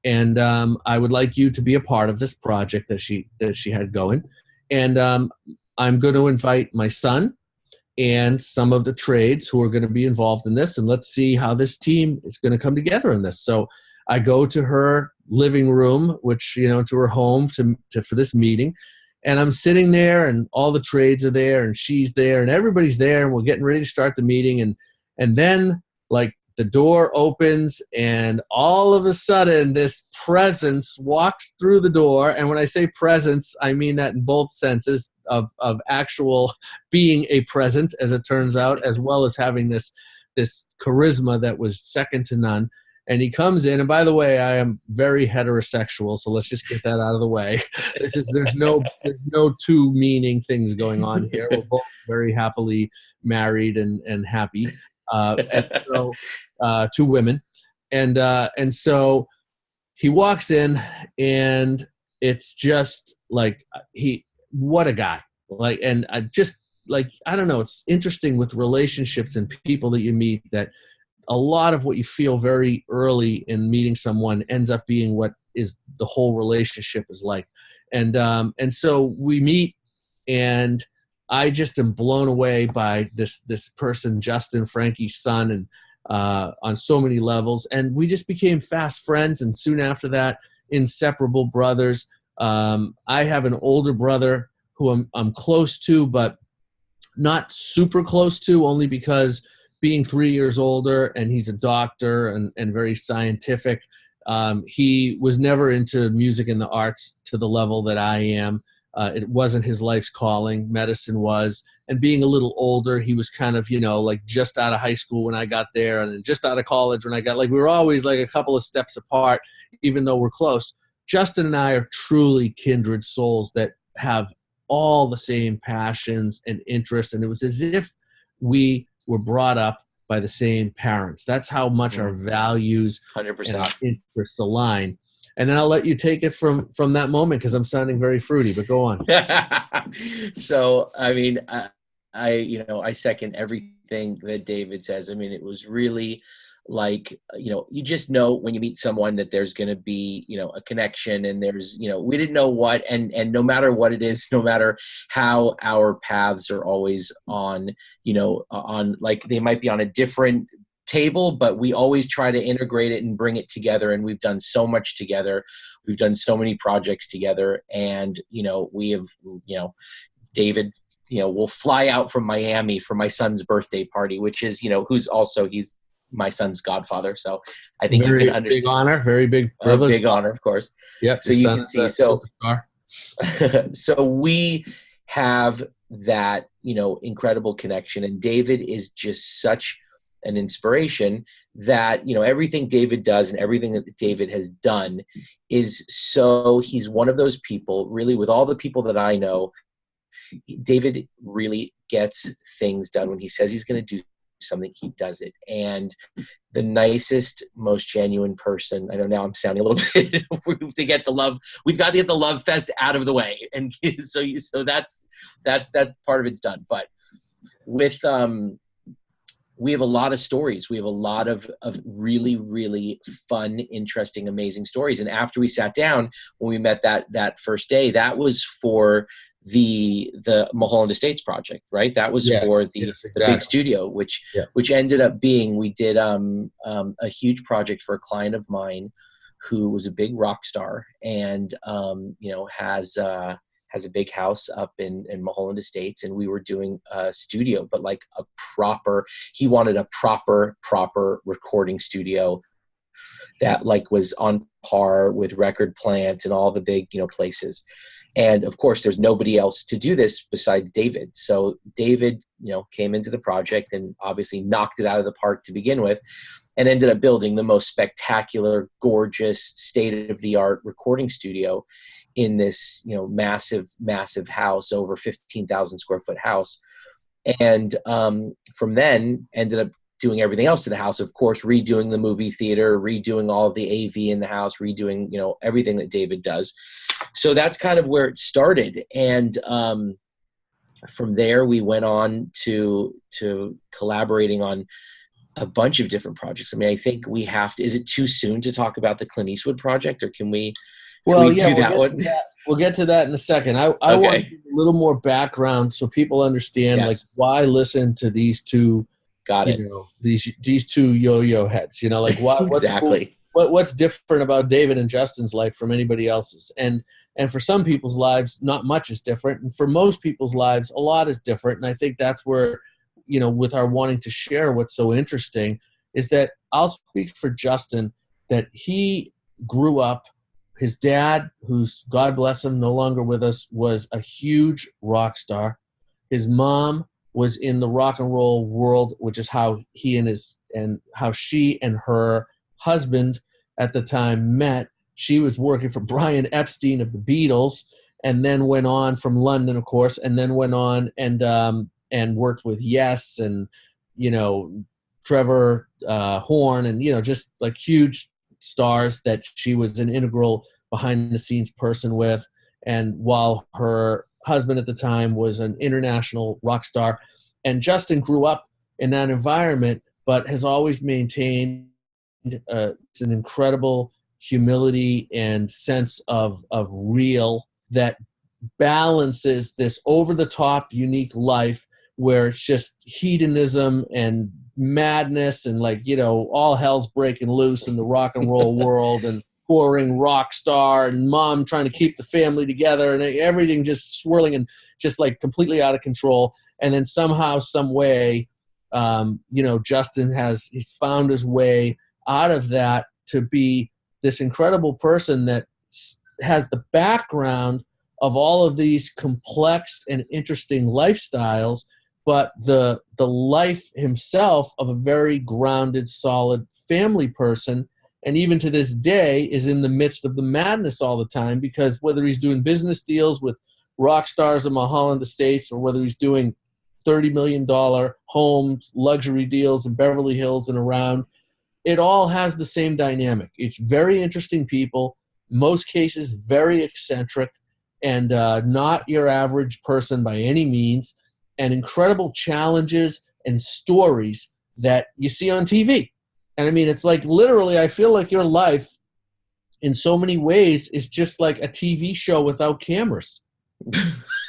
And I would like you to be a part of this project that she had going. And I'm going to invite my son and some of the trades who are going to be involved in this. And let's see how this team is going to come together in this. So I go to her living room, which, to her home for this meeting. And I'm sitting there, and all the trades are there, and she's there, and everybody's there, and we're getting ready to start the meeting. And then, like, the door opens, and all of a sudden this presence walks through the door. And when I say presence, I mean that in both senses of actual being a present, as it turns out, as well as having this charisma that was second to none. And he comes in, and by the way, I am very heterosexual, so let's just get that out of the way. There's no two meaning things going on here. We're both very happily married and happy. And so, two women, and so he walks in, and it's just like what a guy! Like, and I don't know. It's interesting with relationships and people that you meet, that a lot of what you feel very early in meeting someone ends up being what is the whole relationship is like. And so we meet, and I just am blown away by this person, Justin, Frankie's son, and on so many levels. And we just became fast friends, and soon after that, inseparable brothers. I have an older brother who I'm close to, but not super close to, only because being 3 years older, and he's a doctor and very scientific, he was never into music and the arts to the level that I am. It wasn't his life's calling. Medicine was. And being a little older, he was kind of, like just out of high school when I got there, and then just out of college when I got, we were always like a couple of steps apart, even though we're close. Justin and I are truly kindred souls that have all the same passions and interests. And it was as if we were brought up by the same parents. That's how much our values 100% and our interests align. And then I'll let you take it from that moment, because I'm sounding very fruity, but go on. So, I mean, I second everything that David says. I mean, it was really like, you just know when you meet someone that there's going to be, a connection, and there's, we didn't know what, and no matter what it is, no matter how our paths are always on, on, like, they might be on a different table, but we always try to integrate it and bring it together. And we've done so much together. We've done so many projects together, and, we have, David, will fly out from Miami for my son's birthday party, which is, he's my son's godfather. So I think you can understand. Big honor, very big privilege. Big honor, of course. Yep. So you can see, so we have that, incredible connection. And David is just such an inspiration that, everything David does and everything that David has done is he's one of those people, really, with all the people that I know, David really gets things done. When he says he's going to do something, he does it. And the nicest, most genuine person. I know now I'm sounding a little bit to get the love. We've got to get the love fest out of the way, and so that's part of it's done. But with we have a lot of stories. We have a lot of really, really fun, interesting, amazing stories. And after we sat down, when we met that first day, that was for the Mulholland Estates project, right? That was for the big studio, which ended up being, we did a huge project for a client of mine who was a big rock star, and has a big house up in Mulholland Estates, and we were doing a studio, but like he wanted a proper recording studio that like was on par with Record Plant and all the big, places. And of course, there's nobody else to do this besides David. So David, came into the project and obviously knocked it out of the park to begin with, and ended up building the most spectacular, gorgeous, state-of-the-art recording studio in this, massive house, over 15,000 square foot house. And from then ended up doing everything else to the house, of course, redoing the movie theater, redoing all of the AV in the house, redoing, everything that David does. So that's kind of where it started. And from there, we went on to collaborating on a bunch of different projects. I mean, I think we have to, is it too soon to talk about the Clint Eastwood project, or can we do that one? We'll get to that in a second. I want to give a little more background so people understand, like, why listen to these two. Got it. These two yo-yo heads, like exactly. What's different about David and Justin's life from anybody else's? And for some people's lives, not much is different. And for most people's lives, a lot is different. And I think that's where, with our wanting to share what's so interesting is that I'll speak for Justin, that he grew up, his dad, who's, God bless him, no longer with us, was a huge rock star. His mom was in the rock and roll world, which is how how she and her husband at the time met. She was working for Brian Epstein of the Beatles, and then went on from London, of course, and then went on and worked with Yes and, Trevor Horn, and, just like huge stars that she was an integral behind the scenes person with. And while her husband at the time was an international rock star, and Justin grew up in that environment, but has always maintained an incredible humility and sense of real that balances this over-the-top unique life where it's just hedonism and madness and, like, all hell's breaking loose in the rock and roll world, and touring rock star and mom trying to keep the family together and everything just swirling and just like completely out of control. And then somehow, some way, Justin he's found his way out of that to be this incredible person that has the background of all of these complex and interesting lifestyles, but the life himself of a very grounded, solid family person. And even to this day is in the midst of the madness all the time, because whether he's doing business deals with rock stars in Mulholland Estates, or whether he's doing $30 million homes, luxury deals in Beverly Hills and around, it all has the same dynamic. It's very interesting people, most cases very eccentric, and not your average person by any means, and incredible challenges and stories that you see on TV. And I mean, it's like literally, I feel like your life in so many ways is just like a TV show without cameras.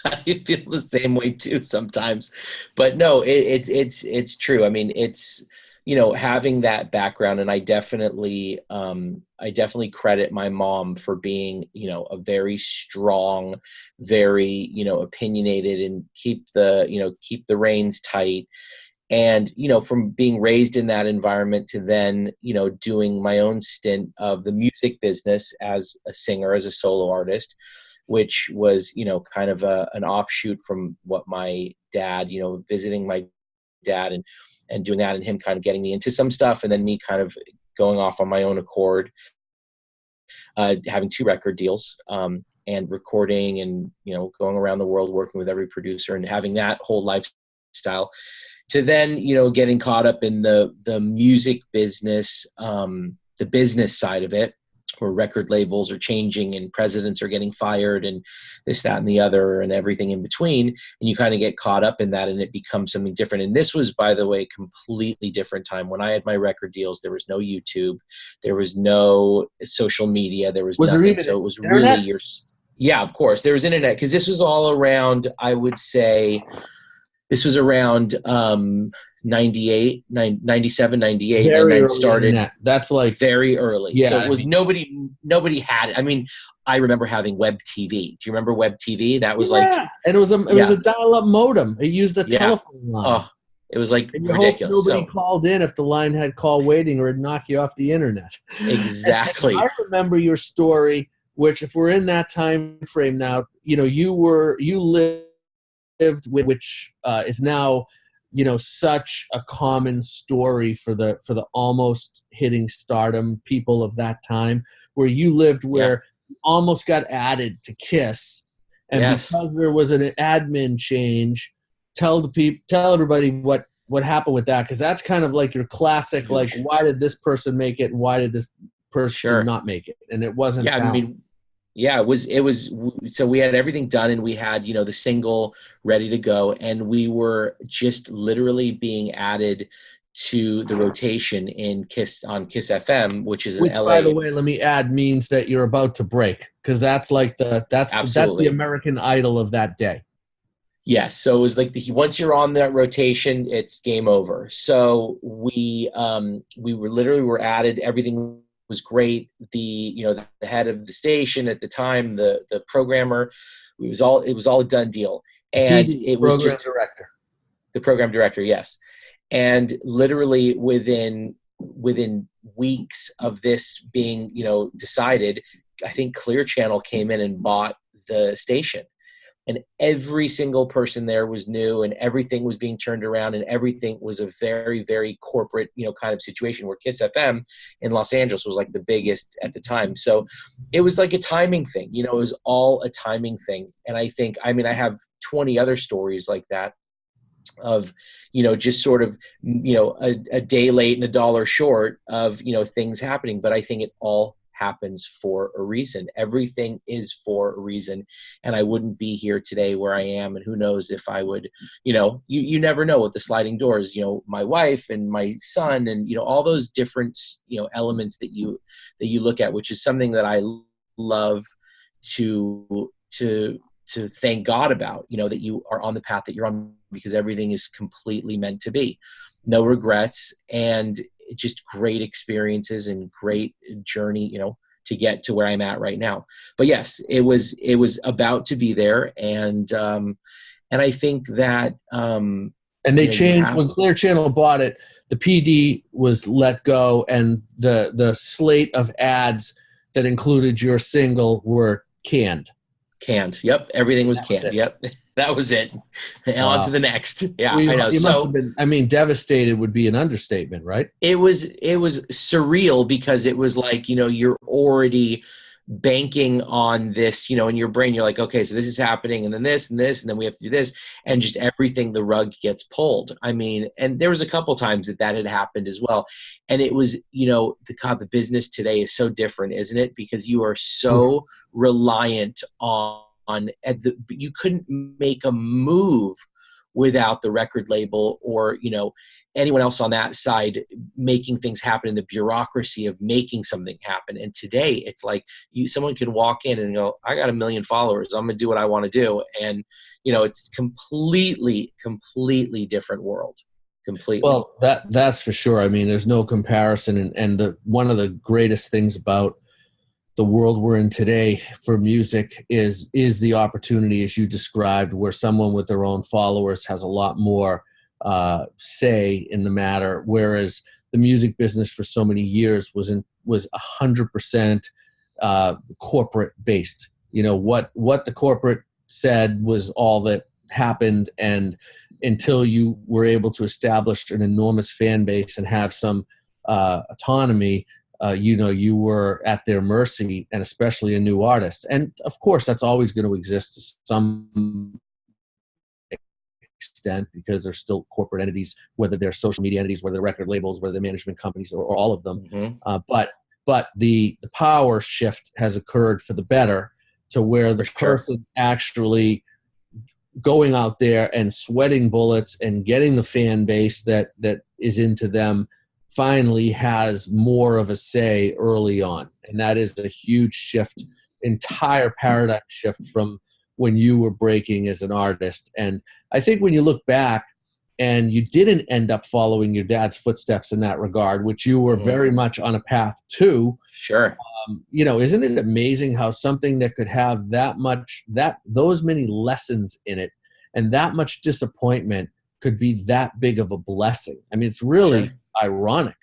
I feel the same way too sometimes, but no, it's true. I mean, it's, you know, having that background, and I definitely credit my mom for being, you know, a very strong, very, you know, opinionated, and keep the reins tight. And, you know, from being raised in that environment to then, you know, doing my own stint of the music business as a singer, as a solo artist, which was, you know, kind of an offshoot from what my dad, you know, visiting my dad and doing that, and him kind of getting me into some stuff, and then me kind of going off on my own accord, having 2 record deals, and recording, and, you know, going around the world working with every producer and having that whole lifestyle, to then, you know, getting caught up in the music business, the business side of it, where record labels are changing and presidents are getting fired and this, that, and the other, and everything in between. And you kind of get caught up in that, and it becomes something different. And this was, by the way, completely different time. When I had my record deals, there was no YouTube, there was no social media, there was nothing. So it was internet? Really yeah, of course there was internet, because this was all around, I would say, this was around 98, 97, 98. Very and then early started internet. That's like very early. Yeah, So it was nobody had it. I mean, I remember having web TV. Do you remember web TV? That was like, and it was a dial-up modem. It used the telephone line. Oh, it was like and you ridiculous. Hope nobody called in if the line had call waiting, or it'd knock you off the internet. Exactly. And I remember your story, which, if we're in that time frame now, you know, you lived with, which is now, you know, such a common story for the almost hitting stardom people of that time, where you lived where you almost got added to Kiss, and because there was an admin change, tell everybody what happened with that, because that's kind of like your classic, like, why did this person make it and why did this person not make it? And it wasn't. I mean, it was, so we had everything done, and we had, you know, the single ready to go, and we were just literally being added to the rotation in on Kiss FM, which is in LA. By the way, let me add, means that you're about to break, because that's like that's the American Idol of that day. Yes. So it was like once you're on that rotation, it's game over. So we were added. Everything was great. The head of the station at the time, the programmer, it was all a done deal. And it was just the program director. Yes. And literally within weeks of this being, you know, decided, I think Clear Channel came in and bought the station. And every single person there was new, and everything was being turned around, and everything was a very, very corporate, you know, kind of situation, where Kiss FM in Los Angeles was like the biggest at the time. So it was like a timing thing, you know, it was all a timing thing. And I have 20 other stories like that of, you know, just sort of, you know, a day late and a dollar short of, you know, things happening. But I think it all happens for a reason. Everything is for a reason. And I wouldn't be here today where I am. And who knows if I would, you know, you never know with the sliding doors, you know, my wife and my son, and, you know, all those different, you know, elements that you look at, which is something that I love to thank God about, you know, that you are on the path that you're on, because everything is completely meant to be. No regrets, and just great experiences and great journey, you know, to get to where I'm at right now. But yes, it was about to be there. And I think that, and they changed when Clear Channel bought it, the PD was let go, and the slate of ads that included your single were canned. Yep. Everything was canned. Yep. That was it. On to the next. Yeah, I know. You must have been, I mean, devastated would be an understatement, right? It was surreal, because it was like, you know, you're already banking on this, you know, in your brain, you're like, okay, so this is happening, and then this and this, and then we have to do this, and just everything, the rug gets pulled. I mean, and there was a couple times that had happened as well. And it was, you know, the business today is so different, isn't it? Because you are so reliant on you couldn't make a move without the record label or, you know, anyone else on that side making things happen in the bureaucracy of making something happen. And today it's like someone can walk in and go, I got 1 million followers. I'm going to do what I want to do. And, you know, it's completely different world. Completely. Well, that's for sure. I mean, there's no comparison. And one of the greatest things about the world we're in today for music is the opportunity, as you described, where someone with their own followers has a lot more say in the matter. Whereas the music business for so many years was 100% corporate based. You know, what the corporate said was all that happened, and until you were able to establish an enormous fan base and have some autonomy, you know, you were at their mercy, and especially a new artist. And of course, that's always going to exist to some extent because they're still corporate entities, whether they're social media entities, whether they're record labels, whether they're management companies, or all of them. Mm-hmm. But the power shift has occurred for the better, to where the person actually going out there and sweating bullets and getting the fan base that is into them finally has more of a say early on. And that is a huge shift, entire paradigm shift from when you were breaking as an artist. And I think when you look back and you didn't end up following your dad's footsteps in that regard, which you were very much on a path to. Sure. You know, isn't it amazing how something that could have those many lessons in it and that much disappointment could be that big of a blessing? I mean, it's really ironic.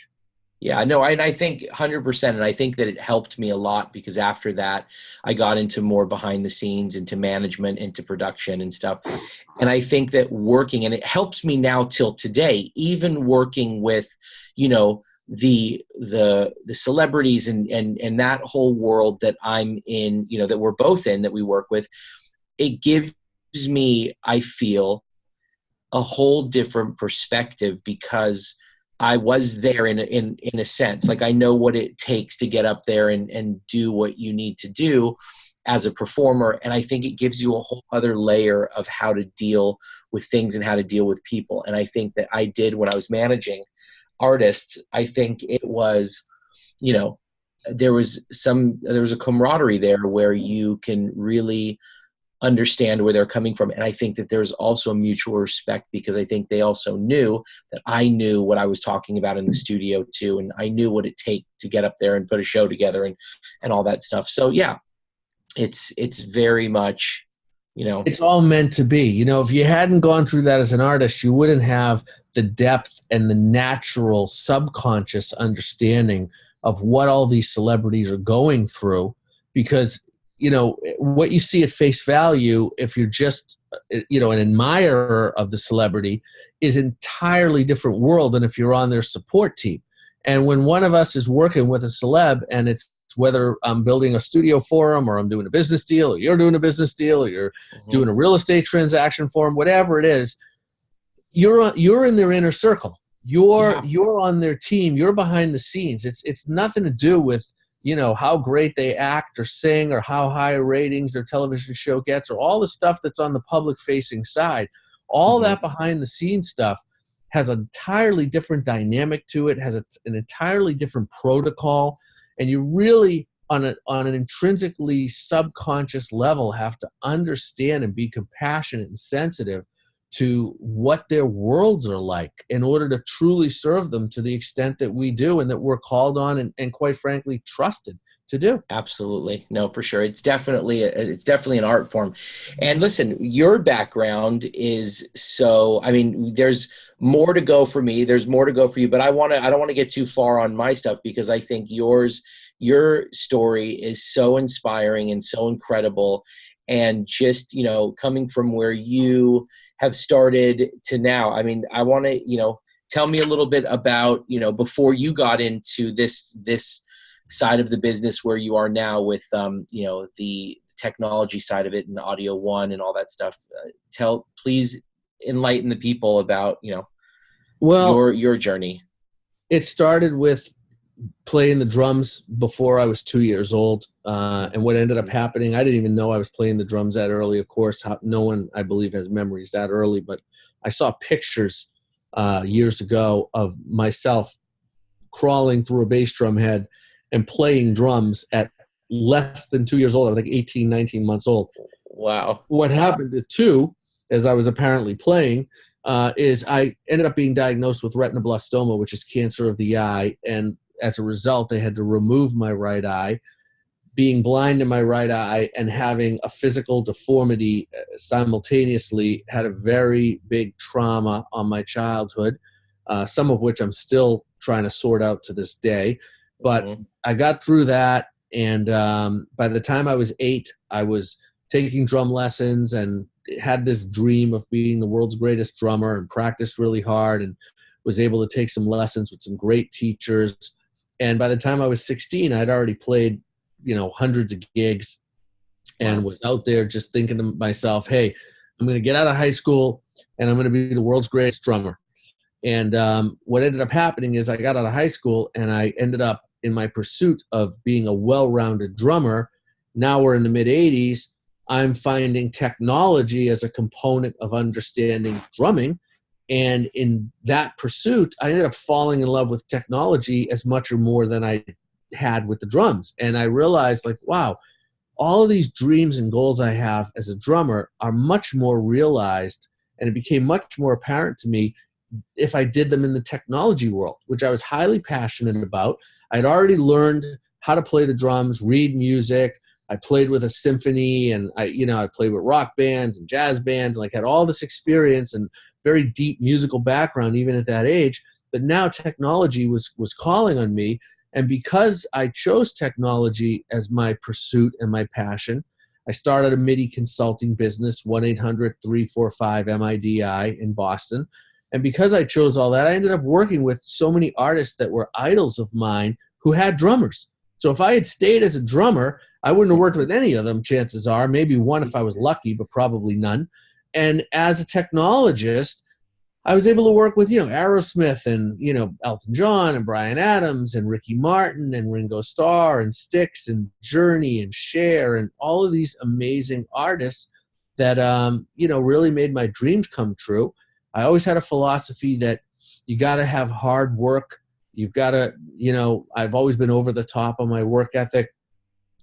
Yeah, no, I think 100%. And I think that it helped me a lot because after that, I got into more behind the scenes, into management, into production and stuff. And I think that working, and it helps me now till today, even working with, you know, the celebrities and that whole world that I'm in, you know, that we're both in, that we work with, it gives me, I feel, a whole different perspective because I was there in a sense. Like, I know what it takes to get up there and do what you need to do as a performer. And I think it gives you a whole other layer of how to deal with things and how to deal with people. And I think that I did when I was managing artists. I think it was, you know, there was a camaraderie there where you can really understand where they're coming from. And I think that there's also a mutual respect because I think they also knew that I knew what I was talking about in the studio too. And I knew what it takes to get up there and put a show together and all that stuff. So yeah, it's very much, you know, it's all meant to be. You know, if you hadn't gone through that as an artist, you wouldn't have the depth and the natural subconscious understanding of what all these celebrities are going through, because you know, what you see at face value, if you're just, you know, an admirer of the celebrity, is an entirely different world than if you're on their support team. And when one of us is working with a celeb, and it's whether I'm building a studio for them, or I'm doing a business deal, or you're doing a business deal, or you're doing a real estate transaction for them, whatever it is, you're in their inner circle. You're on their team. You're behind the scenes. It's nothing to do with, you know, how great they act or sing or how high ratings their television show gets or all the stuff that's on the public facing side. All that behind the scenes stuff has an entirely different dynamic to it, has an entirely different protocol. And you really, on an intrinsically subconscious level, have to understand and be compassionate and sensitive to what their worlds are like in order to truly serve them to the extent that we do and that we're called on and quite frankly trusted to do. Absolutely. No, for sure. It's definitely an art form. And listen, your background is so, I mean, there's more to go for me. There's more to go for you, but I don't want to get too far on my stuff because I think your story is so inspiring and so incredible. And just, you know, coming from where you have started to now, I mean, I want to, you know, tell me a little bit about, you know, before you got into this side of the business where you are now with, you know, the technology side of it and Audio One and all that stuff. Please enlighten the people about, you know, your journey. It started with playing the drums before I was 2 years old. And what ended up happening, I didn't even know I was playing the drums that early. Of course, no one, I believe, has memories that early. But I saw pictures years ago of myself crawling through a bass drum head and playing drums at less than 2 years old. I was like 18, 19 months old. Wow. What happened at 2, as I was apparently playing, is I ended up being diagnosed with retinoblastoma, which is cancer of the eye. And as a result, they had to remove my right eye. Being blind in my right eye and having a physical deformity simultaneously had a very big trauma on my childhood, some of which I'm still trying to sort out to this day. But I got through that, and by the time I was 8, I was taking drum lessons and had this dream of being the world's greatest drummer, and practiced really hard and was able to take some lessons with some great teachers. And by the time I was 16, I'd already played hundreds of gigs, and was out there just thinking to myself, hey, I'm going to get out of high school and I'm going to be the world's greatest drummer. And what ended up happening is I got out of high school and I ended up in my pursuit of being a well-rounded drummer. Now we're in the mid-'80s. I'm finding technology as a component of understanding drumming. And in that pursuit, I ended up falling in love with technology as much or more than I had with the drums. And I realized, like, wow, all of these dreams and goals I have as a drummer are much more realized, and it became much more apparent to me if I did them in the technology world, which I was highly passionate about. I'd already learned how to play the drums, read music. I played with a symphony, and I played with rock bands and jazz bands, and like had all this experience and very deep musical background even at that age. But now technology was calling on me. And because I chose technology as my pursuit and my passion, I started a MIDI consulting business, 1-800-345-MIDI in Boston. And because I chose all that, I ended up working with so many artists that were idols of mine who had drummers. So if I had stayed as a drummer, I wouldn't have worked with any of them, chances are. Maybe one if I was lucky, but probably none. And as a technologist, I was able to work with, Aerosmith and, Elton John and Bryan Adams and Ricky Martin and Ringo Starr and Styx and Journey and Cher and all of these amazing artists that, really made my dreams come true. I always had a philosophy that you got to have hard work. You've got to, I've always been over the top on my work ethic.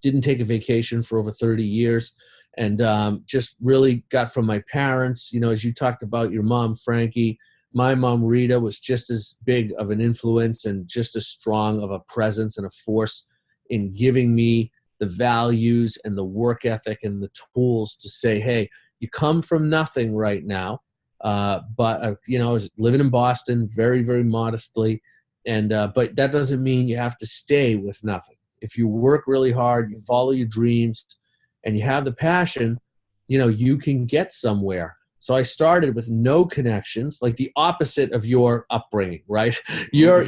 Didn't take a vacation for over 30 years. And just really got from my parents, as you talked about your mom, Frankie, my mom, Rita, was just as big of an influence and just as strong of a presence and a force in giving me the values and the work ethic and the tools to say, hey, you come from nothing right now. But I was living in Boston very, very modestly. And but that doesn't mean you have to stay with nothing. If you work really hard, you follow your dreams, and you have the passion, you can get somewhere. So I started with no connections, like the opposite of your upbringing, right? You're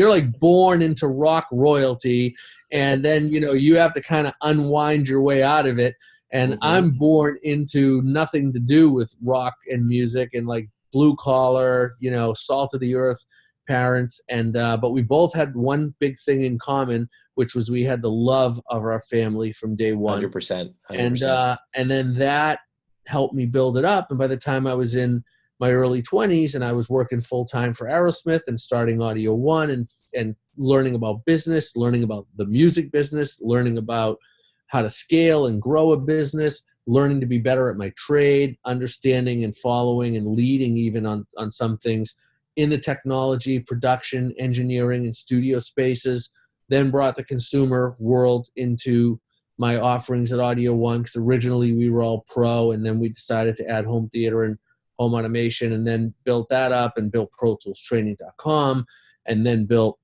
like born into rock royalty, and then you have to kind of unwind your way out of it. And I'm born into nothing to do with rock and music and like blue collar, salt of the earth parents. And but we both had one big thing in common, which was we had the love of our family from day one. 100%. And then that helped me build it up. And by the time I was in my early 20s and I was working full-time for Aerosmith and starting Audio One and learning about business, learning about the music business, learning about how to scale and grow a business, learning to be better at my trade, understanding and following and leading even on some things in the technology, production, engineering, and studio spaces. Then brought the consumer world into my offerings at Audio One, because originally we were all pro, and then we decided to add home theater and home automation, and then built that up and built ProToolsTraining.com, and then built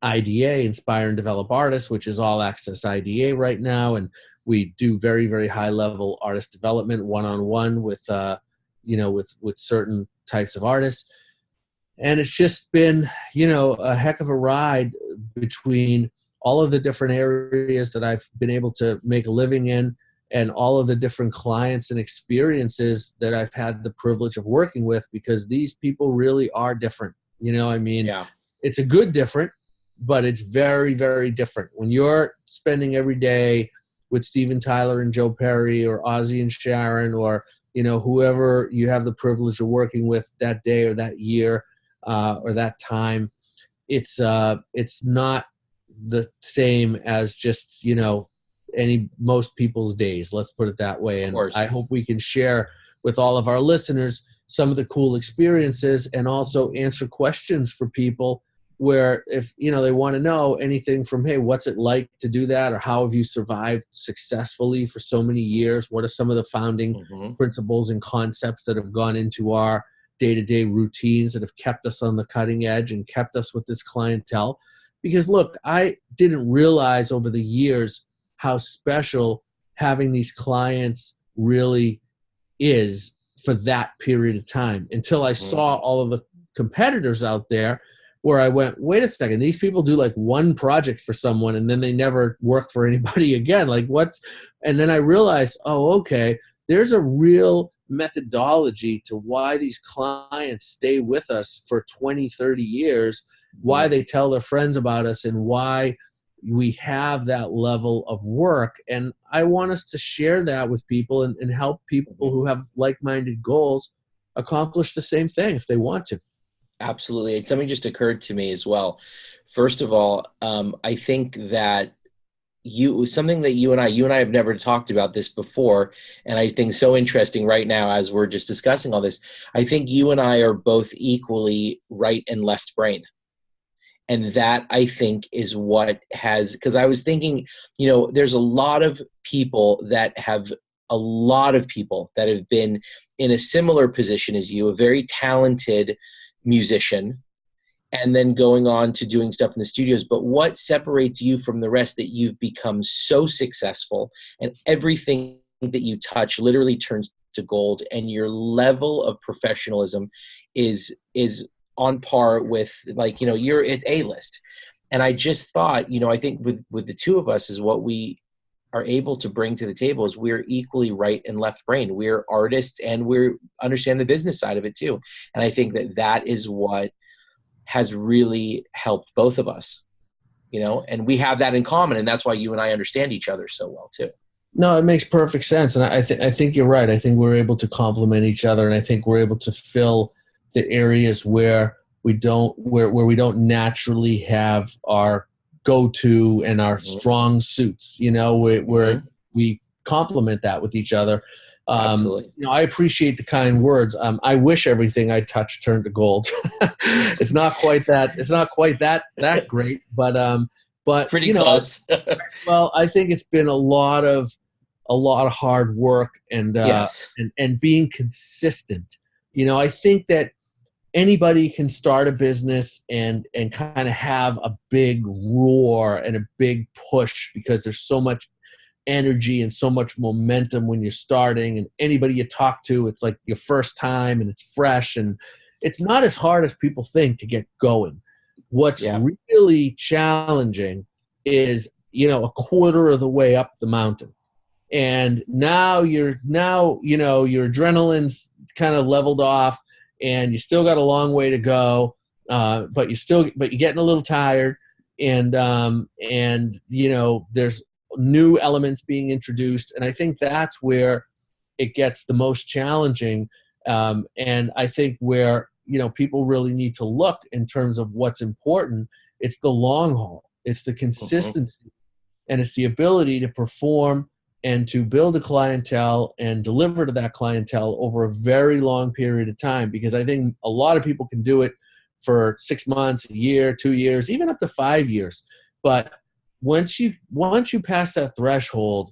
IDA, Inspire and Develop Artists, which is all access IDA right now. And we do very, very high level artist development one-on-one with certain types of artists. And it's just been, a heck of a ride between all of the different areas that I've been able to make a living in and all of the different clients and experiences that I've had the privilege of working with, because these people really are different. Yeah. It's a good different, but it's very, very different. When you're spending every day with Steven Tyler and Joe Perry or Ozzy and Sharon or whoever you have the privilege of working with that day or that year or that time, it's not the same as just, most people's days. Let's put it that way. And I hope we can share with all of our listeners some of the cool experiences and also answer questions for people where if, they want to know anything from, hey, what's it like to do that? Or how have you survived successfully for so many years? What are some of the founding principles and concepts that have gone into our day-to-day routines that have kept us on the cutting edge and kept us with this clientele? Because look, I didn't realize over the years how special having these clients really is for that period of time until I saw all of the competitors out there where I went, wait a second, these people do like one project for someone and then they never work for anybody again. And then I realized, oh, okay, there's a real methodology to why these clients stay with us for 20, 30 years, why they tell their friends about us, and why we have that level of work. And I want us to share that with people and help people who have like-minded goals accomplish the same thing if they want to. Absolutely. And something just occurred to me as well. First of all, I think that something that you and I have never talked about this before, and I think so interesting right now as we're just discussing all this. I think you and I are both equally right and left brain. And that, I think, is what has, because I was thinking, there's a lot of people that have been in a similar position as you, a very talented musician, and then going on to doing stuff in the studios. But what separates you from the rest, that you've become so successful and everything that you touch literally turns to gold, and your level of professionalism is on par with, it's A-list. And I just thought, I think with the two of us is what we are able to bring to the table is we're equally right and left brain. We're artists and we understand the business side of it too. And I think that is what has really helped both of us, and we have that in common. And that's why you and I understand each other so well too. No, it makes perfect sense. And I think you're right. I think we're able to complement each other. And I think we're able to fill the areas where we don't naturally have our go-to and our strong suits, where we complement that with each other. Absolutely. I appreciate the kind words. I wish everything I touch turned to gold. It's not quite that great, but pretty close. Well, I think it's been a lot of hard work and being consistent. I think that anybody can start a business and kind of have a big roar and a big push because there's so much energy and so much momentum when you're starting, and anybody you talk to, it's like your first time and it's fresh, and it's not as hard as people think to get going. What's really challenging is, a quarter of the way up the mountain. And now your adrenaline's kind of leveled off, and you still got a long way to go, but you're getting a little tired, and there's new elements being introduced, and I think that's where it gets the most challenging, and I think where people really need to look in terms of what's important. It's the long haul, it's the consistency, and it's the ability to perform and to build a clientele and deliver to that clientele over a very long period of time. Because I think a lot of people can do it for 6 months, a year, 2 years, even up to 5 years. But once you pass that threshold,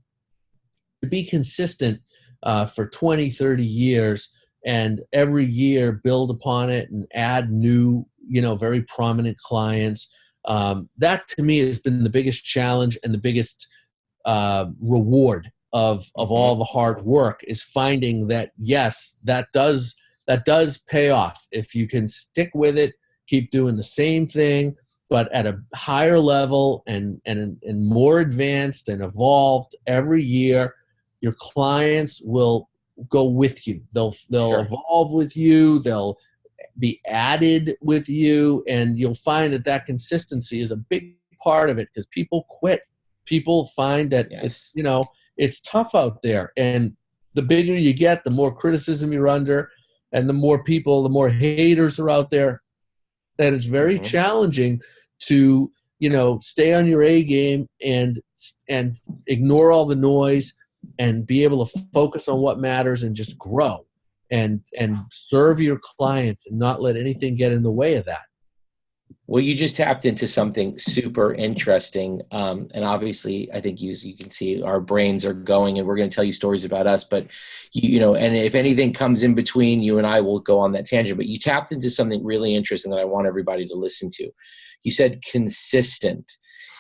to be consistent for 20, 30 years, and every year build upon it and add new, very prominent clients, that to me has been the biggest challenge and the biggest reward of all the hard work, is finding that, yes, that does pay off. If you can stick with it, keep doing the same thing, but at a higher level and more advanced and evolved every year, your clients will go with you. They'll evolve with you. They'll be added with you, and you'll find that consistency is a big part of it, because people quit. People find that it's tough out there, and the bigger you get, the more criticism you're under, and the more people, the more haters are out there. And it's very challenging to, stay on your A game and ignore all the noise and be able to focus on what matters and just grow and serve your clients and not let anything get in the way of that. Well, you just tapped into something super interesting. And obviously, I think you can see our brains are going, and we're going to tell you stories about us. But, and if anything comes in between, you and I will go on that tangent. But you tapped into something really interesting that I want everybody to listen to. You said consistent.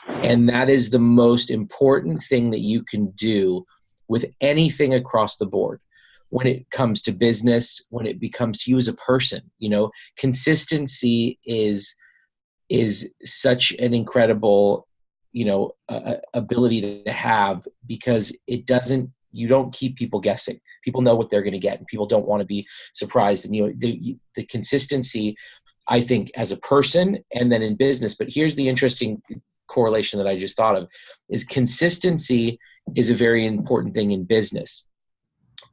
And that is the most important thing that you can do with anything across the board. When it comes to business, when it becomes to you as a person, consistency is such an incredible, ability to have, because you don't keep people guessing. People know what they're going to get, and people don't want to be surprised. And, the consistency, I think, as a person and then in business. But here's the interesting correlation that I just thought of, is consistency is a very important thing in business.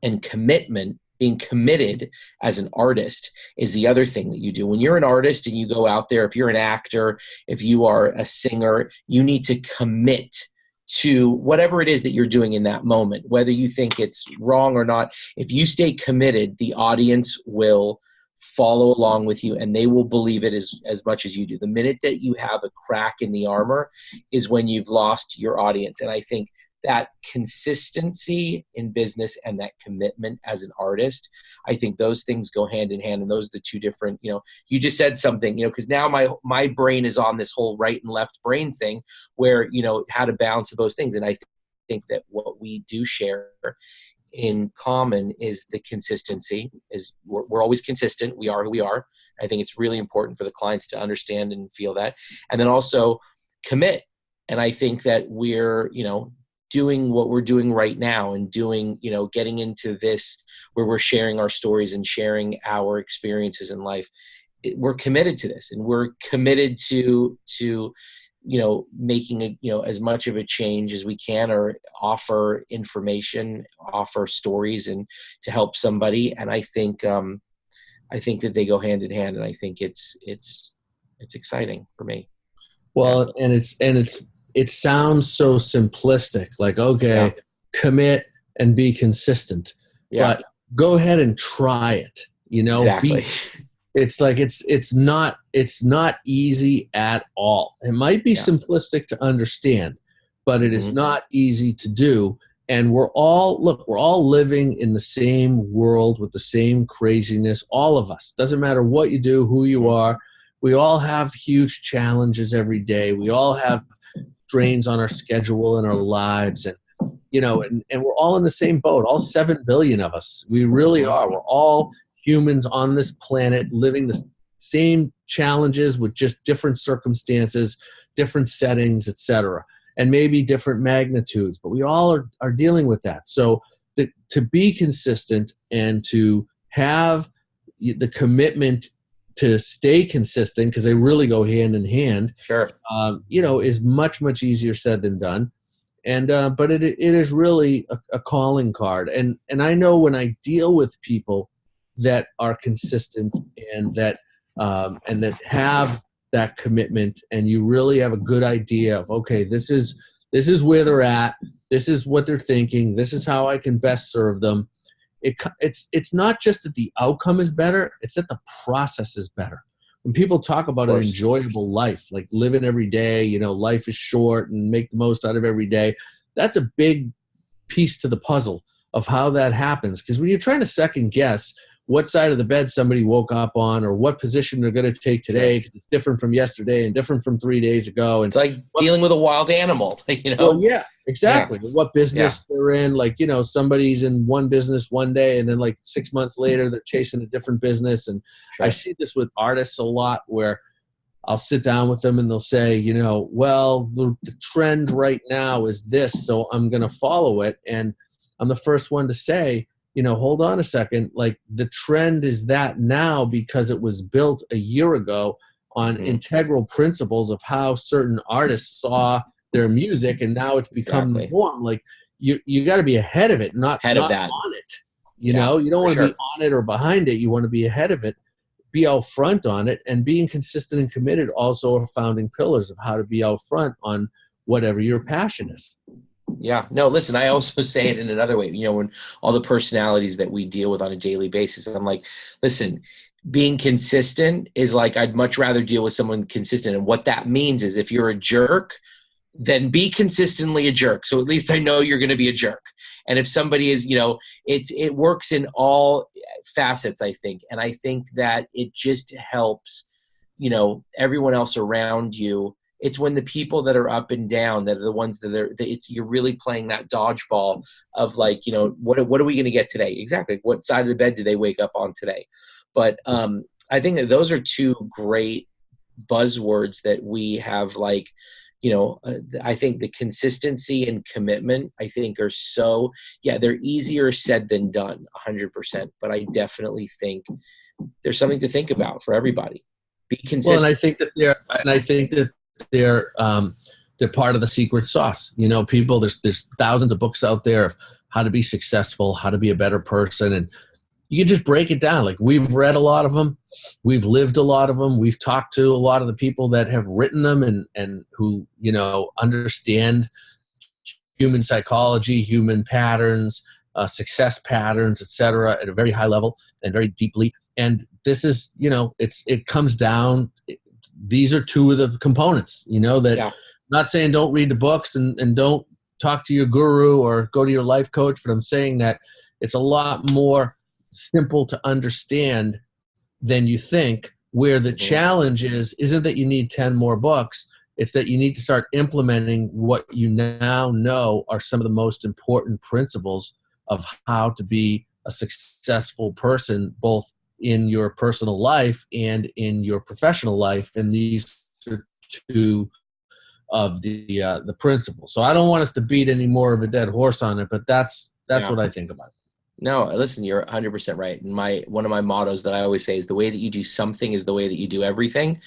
And commitment, being committed as an artist, is the other thing that you do. When you're an artist and you go out there, if you're an actor, if you are a singer, you need to commit to whatever it is that you're doing in that moment, whether you think it's wrong or not. If you stay committed, the audience will follow along with you, and they will believe it as much as you do. The minute that you have a crack in the armor is when you've lost your audience. And I think that consistency in business and that commitment as an artist, I think those things go hand in hand. And those are the two different, you just said something, because now my brain is on this whole right and left brain thing where, how to balance those things. And I think that what we do share in common is the consistency. Is we're always consistent. We are who we are. I think it's really important for the clients to understand and feel that. And then also commit. And I think that we're, doing what we're doing right now and doing, getting into this where we're sharing our stories and sharing our experiences in life. We're committed to this, and we're committed to making as much of a change as we can, or offer information, offer stories, and to help somebody. And I think that they go hand in hand, and I think it's exciting for me. Well, yeah. and it sounds so simplistic, like, okay, commit and be consistent, but go ahead and try it. Exactly. It's like, it's not easy at all. It might be simplistic to understand, but it is not easy to do. And we're all living in the same world with the same craziness. All of us, doesn't matter what you do, who you are. We all have huge challenges every day. We all have drains on our schedule and our lives, and we're all in the same boat, all 7 billion of us. We really are. We're all humans on this planet living the same challenges with just different circumstances, different settings, etc., and maybe different magnitudes, but we all are dealing with that. So to be consistent and to have the commitment to stay consistent, because they really go hand in hand. Sure. Is much, much easier said than done. And, but it is really a calling card. And I know when I deal with people that are consistent and that have that commitment, and you really have a good idea of, okay, this is where they're at. This is what they're thinking. This is how I can best serve them. It's not just that the outcome is better, it's that the process is better. When people talk about an enjoyable life, like living every day, life is short and make the most out of every day, that's a big piece to the puzzle of how that happens. Because when you're trying to second guess what side of the bed somebody woke up on, or what position they're going to take today, because it's different from yesterday and different from 3 days ago. And it's like dealing with a wild animal, Well, yeah, exactly. Yeah. What business they're in, somebody's in one business one day, and then 6 months later, they're chasing a different business. And I see this with artists a lot, where I'll sit down with them and they'll say, well, the trend right now is this, so I'm going to follow it. And I'm the first one to say, hold on a second, the trend is that now because it was built a year ago on integral principles of how certain artists saw their music, and now it's become the norm. you got to be ahead of it, not of that. On it. You know, you don't want to be on it or behind it. You want to be ahead of it, be out front on it, and being consistent and committed also are founding pillars of how to be out front on whatever your passion is. Yeah. No, listen, I also say it in another way. You know, when all the personalities that we deal with on a daily basis, I'm like, listen, being consistent is like, I'd much rather deal with someone consistent. And what that means is if you're a jerk, then be consistently a jerk. So at least I know you're going to be a jerk. And if somebody is, you know, it works in all facets, I think. And I think that it just helps, you know, everyone else around you. It's when the people that are up and down that are the ones you're really playing that dodgeball of like, you know, what are we going to get today? Exactly. What side of the bed do they wake up on today? But I think that those are two great buzzwords that we have, like, you know, I think the consistency and commitment, I think are so, they're easier said than done 100%. But I definitely think there's something to think about for everybody. Be consistent. Well, and I think that they're part of the secret sauce. You know, people, there's thousands of books out there of how to be successful, how to be a better person. And you can just break it down. Like, we've read a lot of them. We've lived a lot of them. We've talked to a lot of the people that have written them and who, you know, understand human psychology, human patterns, success patterns, etc., at a very high level and very deeply. And this is, you know, it comes down. These are two of the components, you know, that I'm not saying don't read the books and don't talk to your guru or go to your life coach, but I'm saying that it's a lot more simple to understand than you think, where the challenge isn't that you need 10 more books. It's that you need to start implementing what you now know are some of the most important principles of how to be a successful person, both in your personal life and in your professional life. And these are two of the principles. So I don't want us to beat any more of a dead horse on it, but that's what I think about it. No, listen, you're 100% right. And one of my mottos that I always say is the way that you do something is the way that you do everything.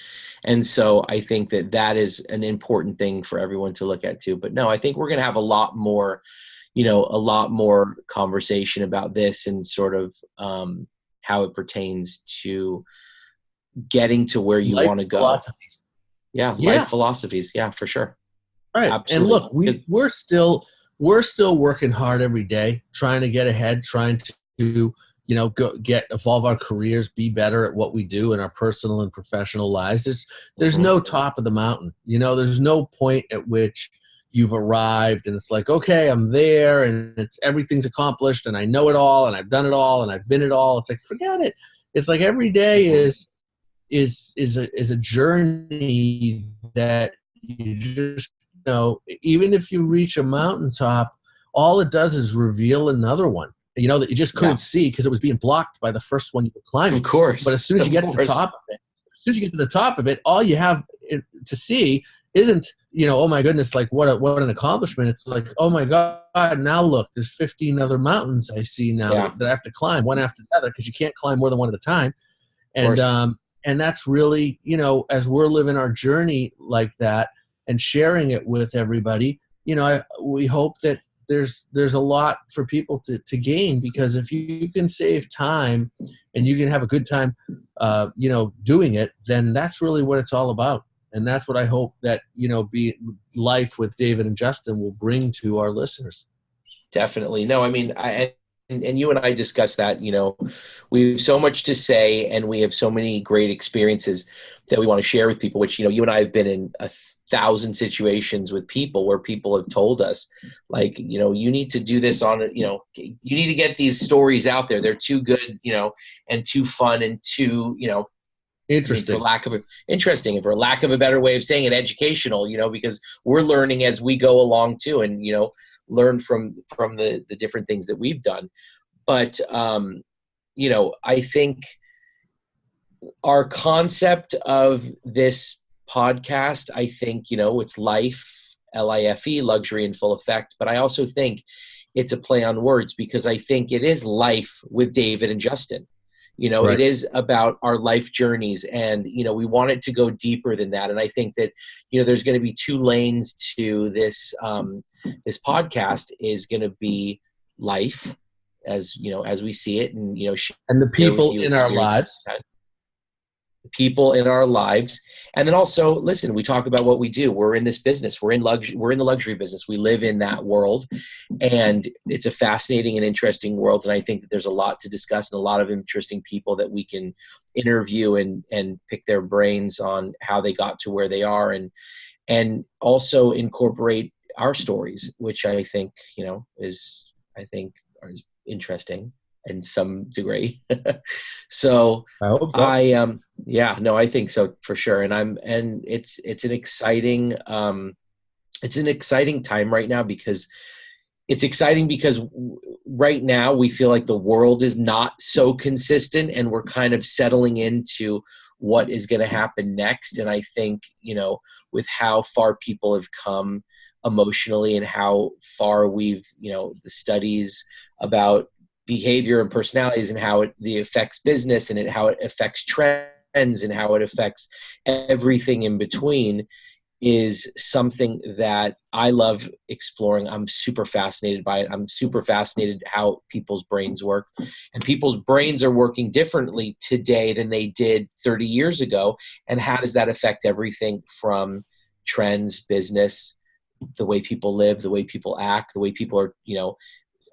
And so I think that is an important thing for everyone to look at too. But no, I think we're going to have a lot more conversation about this and sort of how it pertains to getting to where you want to go. Philosophies. Life philosophies. Yeah, for sure. Right. Absolutely. And look, we're still working hard every day, trying to get ahead, trying to, you know, evolve our careers, be better at what we do in our personal and professional lives. There's no top of the mountain. You know, there's no point at which you've arrived and it's like, okay, I'm there and everything's accomplished and I know it all and I've done it all and I've been it all. It's like, forget it. It's like every day is a journey that you just, you know, even if you reach a mountaintop, all it does is reveal another one, you know, that you just couldn't see because it was being blocked by the first one you were climbing. Of course. But as soon as you get to the top of it, all you have to see isn't, you know, oh my goodness, like what an accomplishment. It's like, oh my God, now look, there's 15 other mountains I see now that I have to climb one after the other, because you can't climb more than one at a time. And that's really, you know, as we're living our journey like that and sharing it with everybody, you know, we hope that there's a lot for people to gain, because if you can save time and you can have a good time, you know, doing it, then that's really what it's all about. And that's what I hope that, you know, be Life with David and Justin will bring to our listeners. Definitely. No, I mean, and you and I discussed that, you know, we have so much to say and we have so many great experiences that we want to share with people, which, you know, you and I have been in 1,000 situations with people where people have told us, like, you know, you need to do this on, you know, you need to get these stories out there. They're too good, you know, and too fun and too, you know, interesting. For lack of a better way of saying it, educational, you know, because we're learning as we go along too, and, you know, learn from the different things that we've done. But, you know, I think our concept of this podcast, I think, you know, it's life, L-I-F-E, luxury in full effect. But I also think it's a play on words, because I think it is life with David and Justin. You know, Right. it is about our life journeys, and, you know, we want it to go deeper than that. And I think that, you know, there's going to be two lanes to this. This podcast is going to be life, as you know, as we see it, and, you know, And the people in our lives. People in our lives. And then also, listen, we talk about what we do. We're in this business. We're in the luxury business. We live in that world, and it's a fascinating and interesting world. And I think that there's a lot to discuss and a lot of interesting people that we can interview and pick their brains on how they got to where they are, and also incorporate our stories, which I think, you know, is interesting in some degree. So I hope so. I think so for sure. And it's an exciting time right now, because it's exciting because right now we feel like the world is not so consistent, and we're kind of settling into what is going to happen next. And I think, you know, with how far people have come emotionally and how far we've, you know, the studies about behavior and personalities and how it affects business, and how it affects trends, and how it affects everything in between, is something that I love exploring. I'm super fascinated by it. I'm super fascinated how people's brains work, and people's brains are working differently today than they did 30 years ago. And how does that affect everything from trends, business, the way people live, the way people act, the way people are, you know,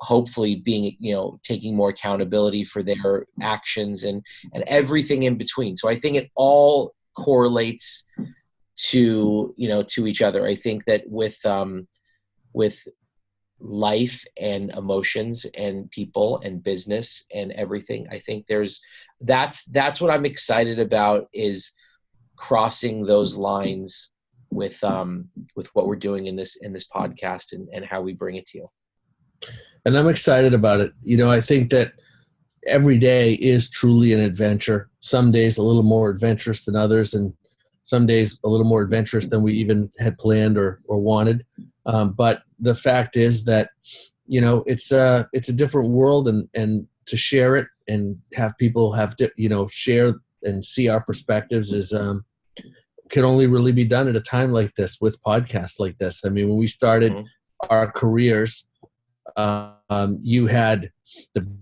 hopefully being, you know, taking more accountability for their actions, and everything in between. So I think it all correlates to, you know, to each other. I think that with life and emotions and people and business and everything, I think that's what I'm excited about, is crossing those lines with what we're doing in this podcast, and how we bring it to you. And I'm excited about it. You know, I think that every day is truly an adventure. Some days a little more adventurous than others, and some days a little more adventurous than we even had planned or wanted. But the fact is that, you know, it's a different world, and to share it and have people share and see our perspectives is can only really be done at a time like this, with podcasts like this. I mean, when we started our careers, you had the